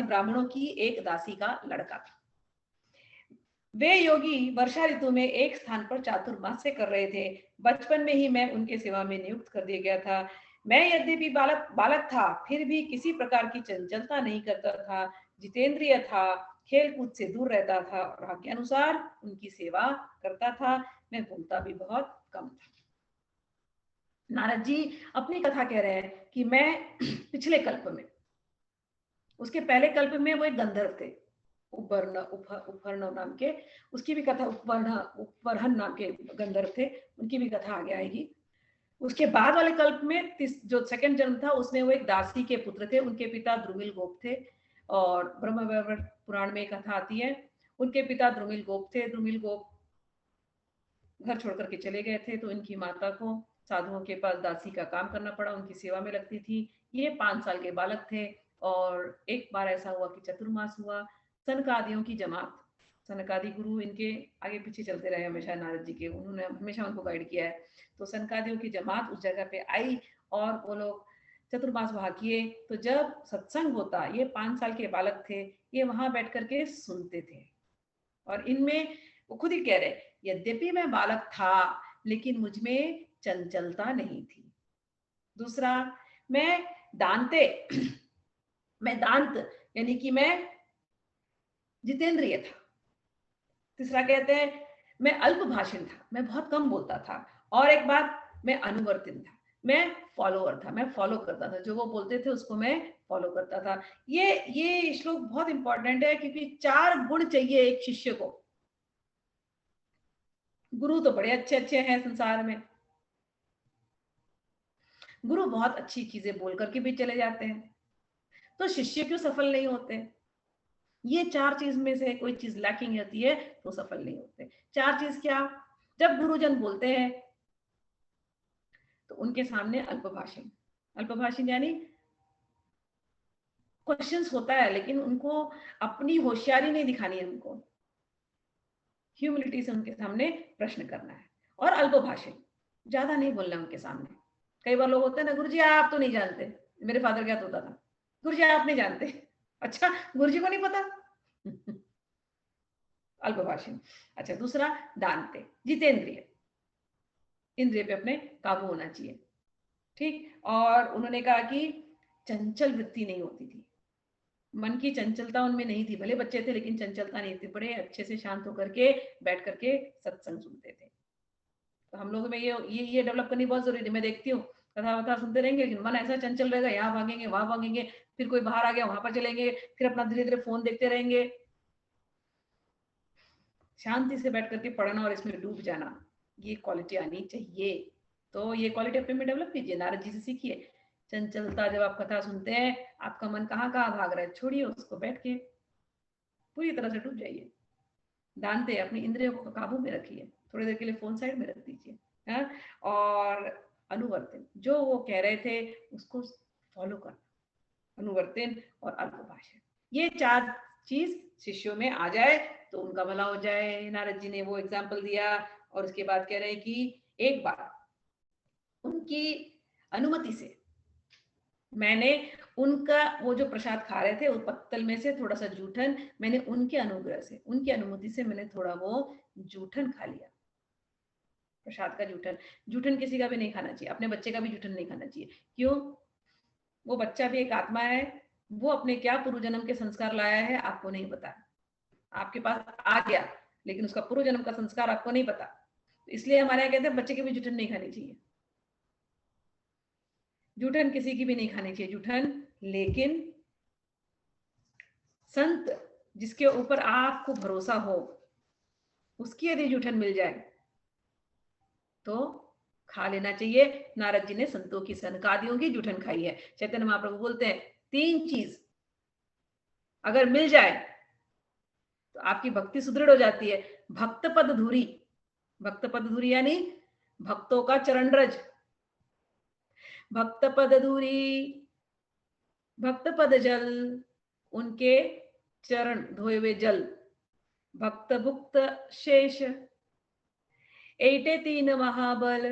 B: ब्राह्मणों की एक दासी का लड़का था। वे योगी वर्षा ऋतु में एक स्थान पर चातुर्मास्य कर रहे थे। बचपन में ही मैं उनके सेवा में नियुक्त कर दिया गया था। मैं यद्यपि बालक बालक था, फिर भी किसी प्रकार की चंचलता नहीं करता था, जितेंद्रिय था, खेल कूद से दूर रहता था और आज्ञा अनुसार उनकी सेवा करता था। मैं बोलता भी बहुत कम था। नारद जी अपनी कथा कह रहे हैं कि मैं पिछले कल्प में, उसके पहले कल्प में वो एक गंधर्व थे, उपर्ण नाम के, उसकी भी कथा, उपवरहन नाम के गंधर्व थे, उनकी भी कथा आगे आएगी। उसके बाद वाले कल्प में जो सेकंड जन्म था उसमें वो एक दासी के पुत्र थे। उनके पिता द्रुमिल गोप थे और ब्रह्म वैवर्त पुराण में कथा आती है, उनके पिता द्रुमिल गोप थे। द्रुमिल गोप घर छोड़ करके चले गए थे, तो इनकी माता को साधुओं के पास दासी का काम करना पड़ा, उनकी सेवा में लगती थी। ये 5 साल के बालक थे और एक बार ऐसा हुआ कि चतुर्मास हुआ। सनकादियों की जमात, सनकादि गुरु इनके आगे पीछे चलते रहे हमेशा नारद जी के, उन्होंने हमेशा उनको गाइड किया है। तो सनकादियों की जमात उस जगह पे आई और वो लोग चतुर्मास वहां किए। तो जब सत्संग होता, ये 5 साल के बालक थे, ये वहां बैठ करके सुनते थे। और इनमें वो खुद ही कह रहे, यद्यपि मैं बालक था लेकिन मुझ में चंचलता नहीं थी। दूसरा, मैं दांते मैं दांत यानी कि मैं जितेंद्रिय था। तीसरा कहते हैं मैं अल्प भाषण था, मैं बहुत कम बोलता था। और एक बात, मैं अनुवर्तित था, मैं फॉलोअर था, मैं फॉलो करता था, जो वो बोलते थे उसको मैं फॉलो करता था। ये श्लोक बहुत इंपॉर्टेंट है क्योंकि 4 गुण चाहिए एक शिष्य को। गुरु तो बड़े अच्छे अच्छे हैं संसार में, गुरु बहुत अच्छी चीजें बोल करके भी चले जाते हैं, तो शिष्य क्यों सफल नहीं होते? ये 4 चीज में से कोई चीज लैकिंग होती है तो सफल नहीं होते। 4 चीज क्या? जब गुरुजन बोलते हैं तो उनके सामने अल्पभाषण, अल्पभाषण यानी क्वेश्चंस होता है लेकिन उनको अपनी होशियारी नहीं दिखानी है, उनको ह्यूमिलिटी से उनके सामने प्रश्न करना है। और अल्पभाषण, ज्यादा नहीं बोलना उनके सामने। कई बार लोग होते हैं ना, गुरुजी आप तो नहीं जानते, मेरे फादर क्या होता था, गुरुजी आप नहीं जानते, अच्छा गुरुजी को नहीं पता। अल्पभाषण। अच्छा, दूसरा दानते, जितेंद्रिय, इंद्रिय पे अपने काबू होना चाहिए। ठीक, और उन्होंने कहा कि चंचल वृत्ति नहीं होती थी, मन की चंचलता उनमें नहीं थी, भले बच्चे थे लेकिन चंचलता नहीं थी, बड़े अच्छे से शांत होकर के बैठ करके सत्संग सुनते थे। तो हम लोगों में ये डेवलप करनी बहुत जरूरी है। मैं देखती हूँ कथा वथा सुनते रहेंगे लेकिन मन ऐसा चंचल रहेगा, यहाँ भागेंगे वहां भागेंगे, फिर कोई बाहर आ गया वहां पर चलेंगे, फिर अपना धीरे धीरे फोन देखते रहेंगे। शांति से बैठ करके पढ़ना और इसमें डूब जाना, ये क्वालिटी आनी चाहिए। तो ये क्वालिटी अपने में डेवलप कीजिए, नारद जी से सीखिए। चंचलता, जब आप कथा सुनते हैं आपका मन कहाँ कहाँ भाग रहा है, छोड़िए उसको, बैठ के पूरी तरह से डूब जाइए। दानते, अपनी इंद्रियों को काबू में रखिए, थोड़ी देर के लिए फोन साइड में रख दीजिए। हाँ? और अनुवर्तन, जो वो कह रहे थे उसको फॉलो करना, अनुवर्तन और अल्पभाषण, ये 4 चीज शिष्यों में आ जाए तो उनका भला हो जाए। नारद जी ने वो एग्जाम्पल दिया और उसके बाद कह रहे हैं कि एक बार उनकी अनुमति से मैंने उनका वो जो प्रसाद खा रहे थे उस पत्तल में से थोड़ा सा जूठन, मैंने उनके अनुग्रह से, उनकी अनुमति से मैंने थोड़ा वो जूठन खा लिया, प्रसाद का जूठन। जूठन किसी का भी नहीं खाना चाहिए, अपने बच्चे का भी जूठन नहीं खाना चाहिए। क्यों? वो बच्चा भी एक आत्मा है, वो अपने क्या पूर्व जन्म के संस्कार लाया है आपको नहीं पता, आपके पास आ गया लेकिन उसका पूर्व जन्म का संस्कार आपको नहीं पता। इसलिए हमारे यहाँ कहते हैं बच्चे की भी जूठन नहीं खानी चाहिए, जूठन किसी की भी नहीं खानी चाहिए जूठन। लेकिन संत जिसके ऊपर आपको भरोसा हो उसकी यदि जूठन मिल जाए तो खा लेना चाहिए। नारद जी ने संतों की, सनकादियों की जूठन खाई है। चैतन्य महाप्रभु बोलते हैं 3 चीज अगर मिल जाए तो आपकी भक्ति सुदृढ़ हो जाती है। भक्त पद धुरी, भक्त पद धुरी यानी भक्तों का चरण रज, भक्त पद धुरी, भक्त पद जल, उनके चरण धोए हुए जल, भक्त भुक्त शेष, एटे 3 महाबल,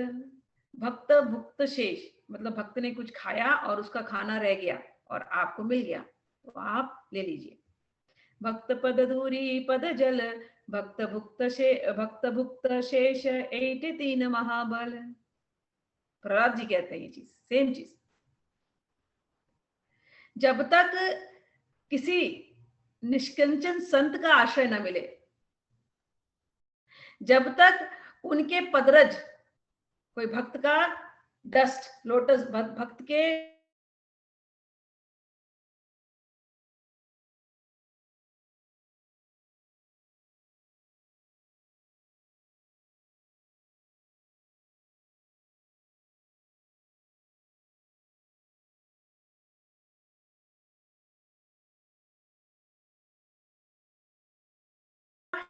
B: भक्त भुक्त शेष, मतलब भक्त ने कुछ खाया और उसका खाना रह गया और आपको मिल गया, तो आप ले लीजिए। भक्त पद धूरी पद जल, भक्त भुक्त शेष, एट तीन महाबल। प्रहलाद जी कहते हैं ये चीज, सेम चीज। जब तक किसी निष्कंचन संत का आश्रय न मिले, जब तक उनके पदरज, कोई भक्त का डस्ट, लोटस, भक्त के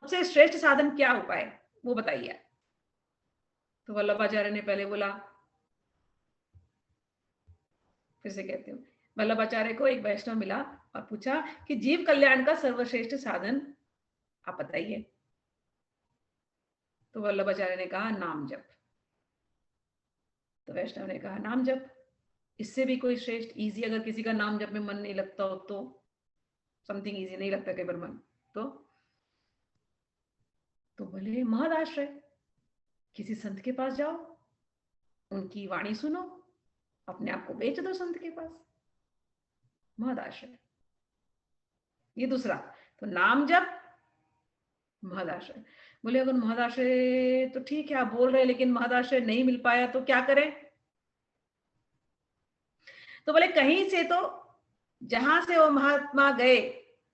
B: सबसे श्रेष्ठ साधन क्या उपाय, वो बताइए। तो वल्लभाचार्य ने पहले बोला, फिर से कहती हूँ, वल्लभाचार्य को एक वैष्णव मिला और पूछा कि जीव कल्याण का सर्वश्रेष्ठ साधन आप बताइए। तो वल्लभाचार्य ने कहा नाम जप। तो वैष्णव ने कहा नाम जप, इससे भी कोई श्रेष्ठ इजी, अगर किसी का नाम जप में मन नहीं लगता हो तो, समथिंग इजी नहीं लगता कई बार मन, तो बोले महद आश्रय, किसी संत के पास जाओ, उनकी वाणी सुनो, अपने आप को बेच दो संत के पास, महद आश्रय। ये दूसरा, तो नाम जप, महदाश्रय। बोले अगर महदाश्रय तो ठीक है आप बोल रहे हैं, लेकिन महदाश्रय नहीं मिल पाया तो क्या करें? तो बोले कहीं से तो, जहां से वो महात्मा गए,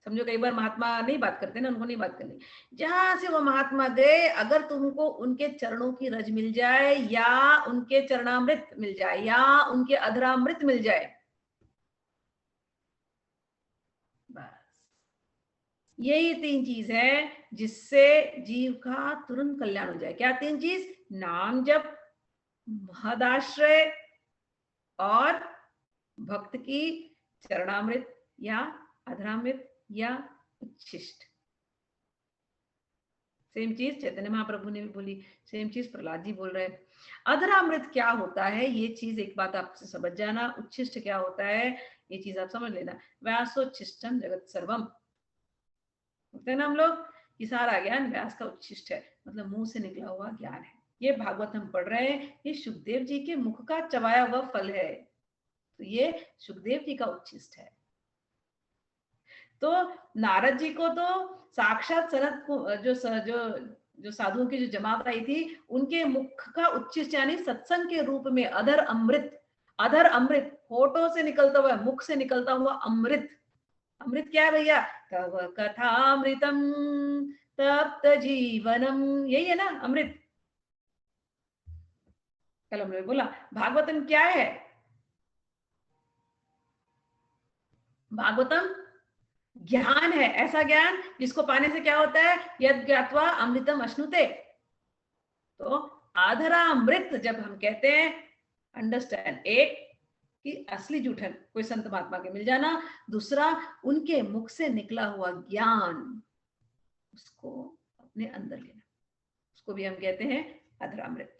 B: समझो कई बार महात्मा नहीं बात करते ना, उनको नहीं बात करनी, जहां से वो महात्मा गए, अगर तुमको उनके चरणों की रज मिल जाए, या उनके चरणामृत मिल जाए, या उनके अधरामृत मिल जाए, बस यही तीन चीज है जिससे जीव का तुरंत कल्याण हो जाए। क्या तीन चीज? नाम जप, महदाश्रय, और भक्त की चरणामृत या अधरामृत या उच्छिष्ट। सेम चीज चैतन्य महाप्रभु ने भी बोली, सेम चीज प्रहलाद जी बोल रहे हैं। अधरामृत क्या होता है, ये चीज एक बात आपसे समझ जाना। उच्छिष्ट क्या होता है, ये चीज आप समझ लेना। व्यासोच्छिष्टम जगत सर्वम, बोलते हैं ना हम लोग कि सारा ज्ञान व्यास का उच्छिष्ट है, मतलब मुंह से निकला हुआ ज्ञान है। ये भागवत हम पढ़ रहे हैं, ये सुखदेव जी के मुख का चबाया हुआ फल है, तो ये सुखदेव जी का उच्छिष्ट है। तो नारद जी को तो साक्षात सनत जो साधुओं की जो जमात आई थी, उनके मुख का उच्छिष्ट यानी सत्संग के रूप में अधर अमृत, अधर अमृत, होठों से निकलता हुआ, मुख से निकलता हुआ अमृत। अमृत क्या है भैया? तव कथामृतम तप्त जीवनम, यही है ना अमृत। कल हमने बोला भागवतम क्या है? भागवतम ज्ञान है, ऐसा ज्ञान जिसको पाने से क्या होता है? यद ज्ञात्वा अमृतम अश्नुते। तो आधरा अमृत जब हम कहते हैं, अंडरस्टैंड, एक कि असली जूठन कोई संत महात्मा के मिल जाना, दूसरा उनके मुख से निकला हुआ ज्ञान, उसको अपने अंदर लेना, उसको भी हम कहते हैं अधरामृत।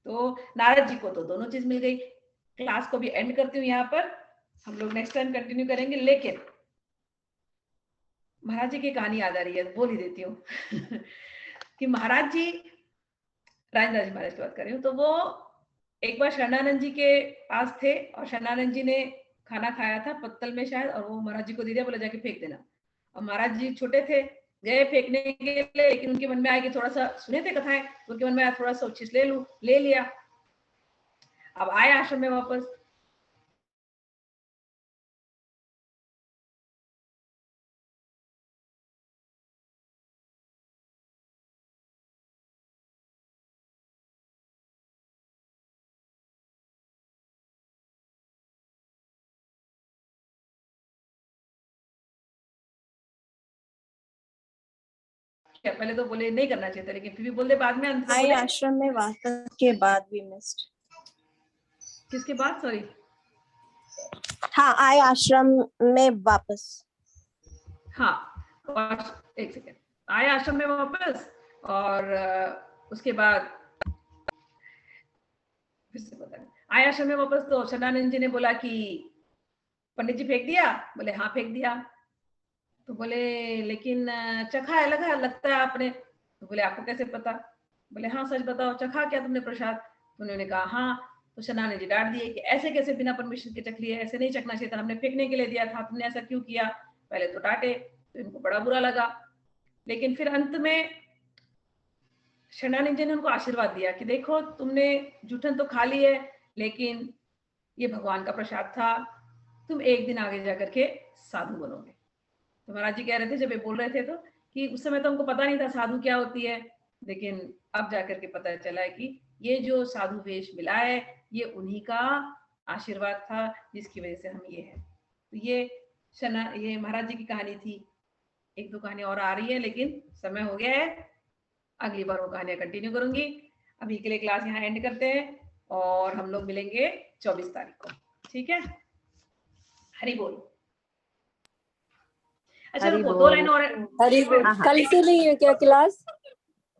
B: तो नारद जी को तो दोनों चीज मिल गई। क्लास को भी एंड करती हूँ यहाँ पर, हम लोग नेक्स्ट टाइम कंटिन्यू करेंगे। लेकिन महाराज जी की कहानी याद आ रही है, बोल ही देती हूँ कि महाराज जी, राजेंद्र जी महाराज की बात कर रही हूँ, तो वो एक बार शरणानंद जी के पास थे और शरणानंद जी ने खाना खाया था पत्तल में शायद, और वो महाराज जी को दे दिया, बोला जाके फेंक देना। और महाराज जी छोटे थे, गए फेंकने के लिए, लेकिन उनके मन में आया कि थोड़ा सा सुने थे कथाएं, उनके मन में आया थोड़ा सा उच्छिष्ट ले लूं, ले लिया। अब आए आश्रम में वापस, पहले तो बोले नहीं करना चाहिए था, लेकिन फिर भी बोल दे, बाद में अंत में बोले
A: आश्रम में वापस के बाद भी मिस्ड।
B: किसके बाद? सॉरी,
A: हाँ, आए आश्रम में वापस।
B: हाँ, एक सेकेंड, आए आश्रम में वापस, और उसके बाद फिर से पता नहीं। आया आश्रम में वापस तो शरणानंद जी ने बोला कि पंडित जी फेंक दिया? बोले हाँ फेंक दिया। तो बोले लेकिन चखा है, लगा लगता है आपने? तो बोले आपको कैसे पता? बोले हाँ सच बताओ, चखा क्या तुमने प्रसाद? तो उन्होंने कहा हाँ। तो शरणानंद जी डांट दिए कि ऐसे कैसे बिना परमिशन के चख लिए, ऐसे नहीं चखना चाहिए था, हमने फेंकने के लिए दिया था, तुमने ऐसा क्यों किया? पहले तो डांटे, तो इनको बड़ा बुरा लगा, लेकिन फिर अंत में शरणानंद जी ने उनको आशीर्वाद दिया कि देखो तुमने जूठन तो खा ली है, लेकिन ये भगवान का प्रसाद था, तुम एक दिन आगे जाकर के साधु बनोगे। तो महाराज जी कह रहे थे, जब ये बोल रहे थे, तो कि उस समय तो हमको पता नहीं था साधु क्या होती है, लेकिन अब जाकर के पता चला है कि ये जो साधु वेश मिला है, ये उन्हीं का आशीर्वाद था, जिसकी वजह से हम ये हैं। तो ये महाराज जी की कहानी थी। एक दो कहानी और आ रही है, लेकिन समय हो गया है, अगली बार वो कहानियां कंटिन्यू करूंगी। अभी के लिए क्लास यहाँ एंड करते हैं और हम लोग मिलेंगे 24 तारीख को, ठीक है? हरि बोल। अच्छा
C: हरि
B: रुको, दो
C: बोल।
B: लाइन और।
C: हरि बोल।
A: हाँ, हाँ।
C: कल से नहीं है क्या क्लास?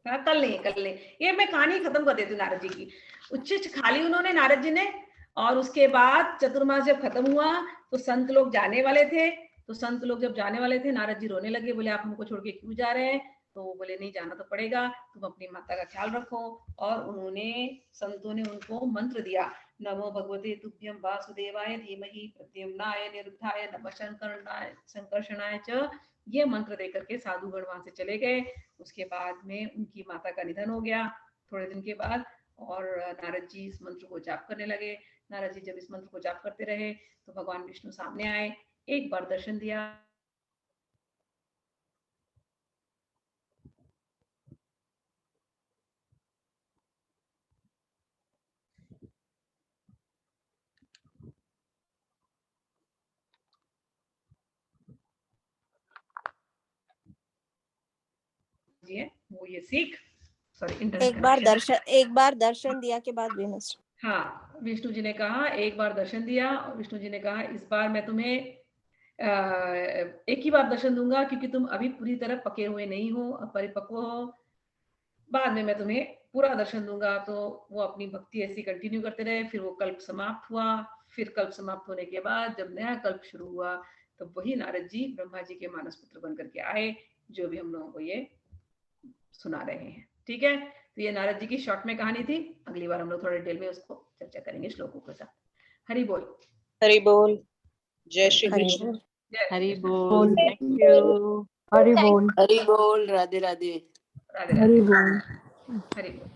B: हाँ, कल नहीं, कल नहीं, ये मैं कहानी खत्म कर देती हूँ नारद जी की। उच्छिष्ट खाली उन्होंने, नारद जी ने, और उसके बाद चतुर्मास जब खत्म हुआ तो संत लोग जाने वाले थे। तो संत लोग जब जाने वाले थे, नारद जी रोने लगे, बोले आप हमको छोड़ के क्यों जा रहे हैं? तो वो बोले नहीं, जाना तो पड़ेगा, तुम अपनी माता का ख्याल रखो। और उन्होंने, संतों ने उनको मंत्र दिया, नमो भगवते तुभ्यं वासुदेवाय धीमहि प्रद्युम्नाय निरुद्धाय नमः संकर्षणाय च। ये मंत्र देकर के साधुगण वहां से चले गए। उसके बाद में उनकी माता का निधन हो गया थोड़े दिन के बाद, और नारद जी इस मंत्र को जाप करने लगे। नारद जी जब इस मंत्र को जाप करते रहे तो भगवान विष्णु सामने आए, एक बार दर्शन दिया। जी है वो ये सीख, सॉरी इंटरनेट
A: एक बार दर्शन दिया के बाद we missed.
B: हाँ, विष्णु जी ने कहा, एक बार दर्शन दिया, और विष्णु जी ने कहा इस बार मैं तुम्हें एक ही बार दर्शन दूंगा, क्योंकि तुम अभी पूरी तरह पके हुए नहीं हो, अपरिपक्व हो, बाद में मैं तुम्हें पूरा दर्शन दूंगा। तो वो अपनी भक्ति ऐसी कंटिन्यू करते रहे। फिर वो कल्प समाप्त हुआ। फिर कल्प समाप्त होने के बाद जब नया कल्प शुरू हुआ, तो वही नारद जी ब्रह्मा जी के मानस पुत्र बन करके आए, जो भी हम लोगों को ये सुना रहे हैं, ठीक है? तो ये नारद जी की शॉर्ट में कहानी थी। अगली बार हम लोग थोड़े डिटेल में उसको चर्चा करेंगे श्लोकों के साथ। हरि बोल।
D: हरि बोल। जय श्री
A: हरि
D: कृष्ण।
A: बोल।
B: जय
C: हरि
B: श्री कृष्ण।
C: बोल। Thank you. हरि बोल।
D: हरि बोल। राधे राधे।
B: राधे
C: हरि
B: राधे।
C: बोल।
B: हरि बोल।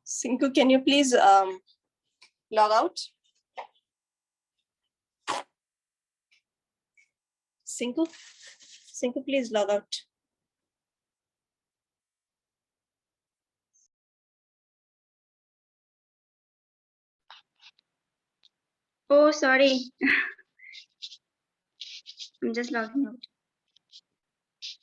A: Sinku, can you please log out? Sinku, please log out.
E: Oh, sorry. I'm just logging out.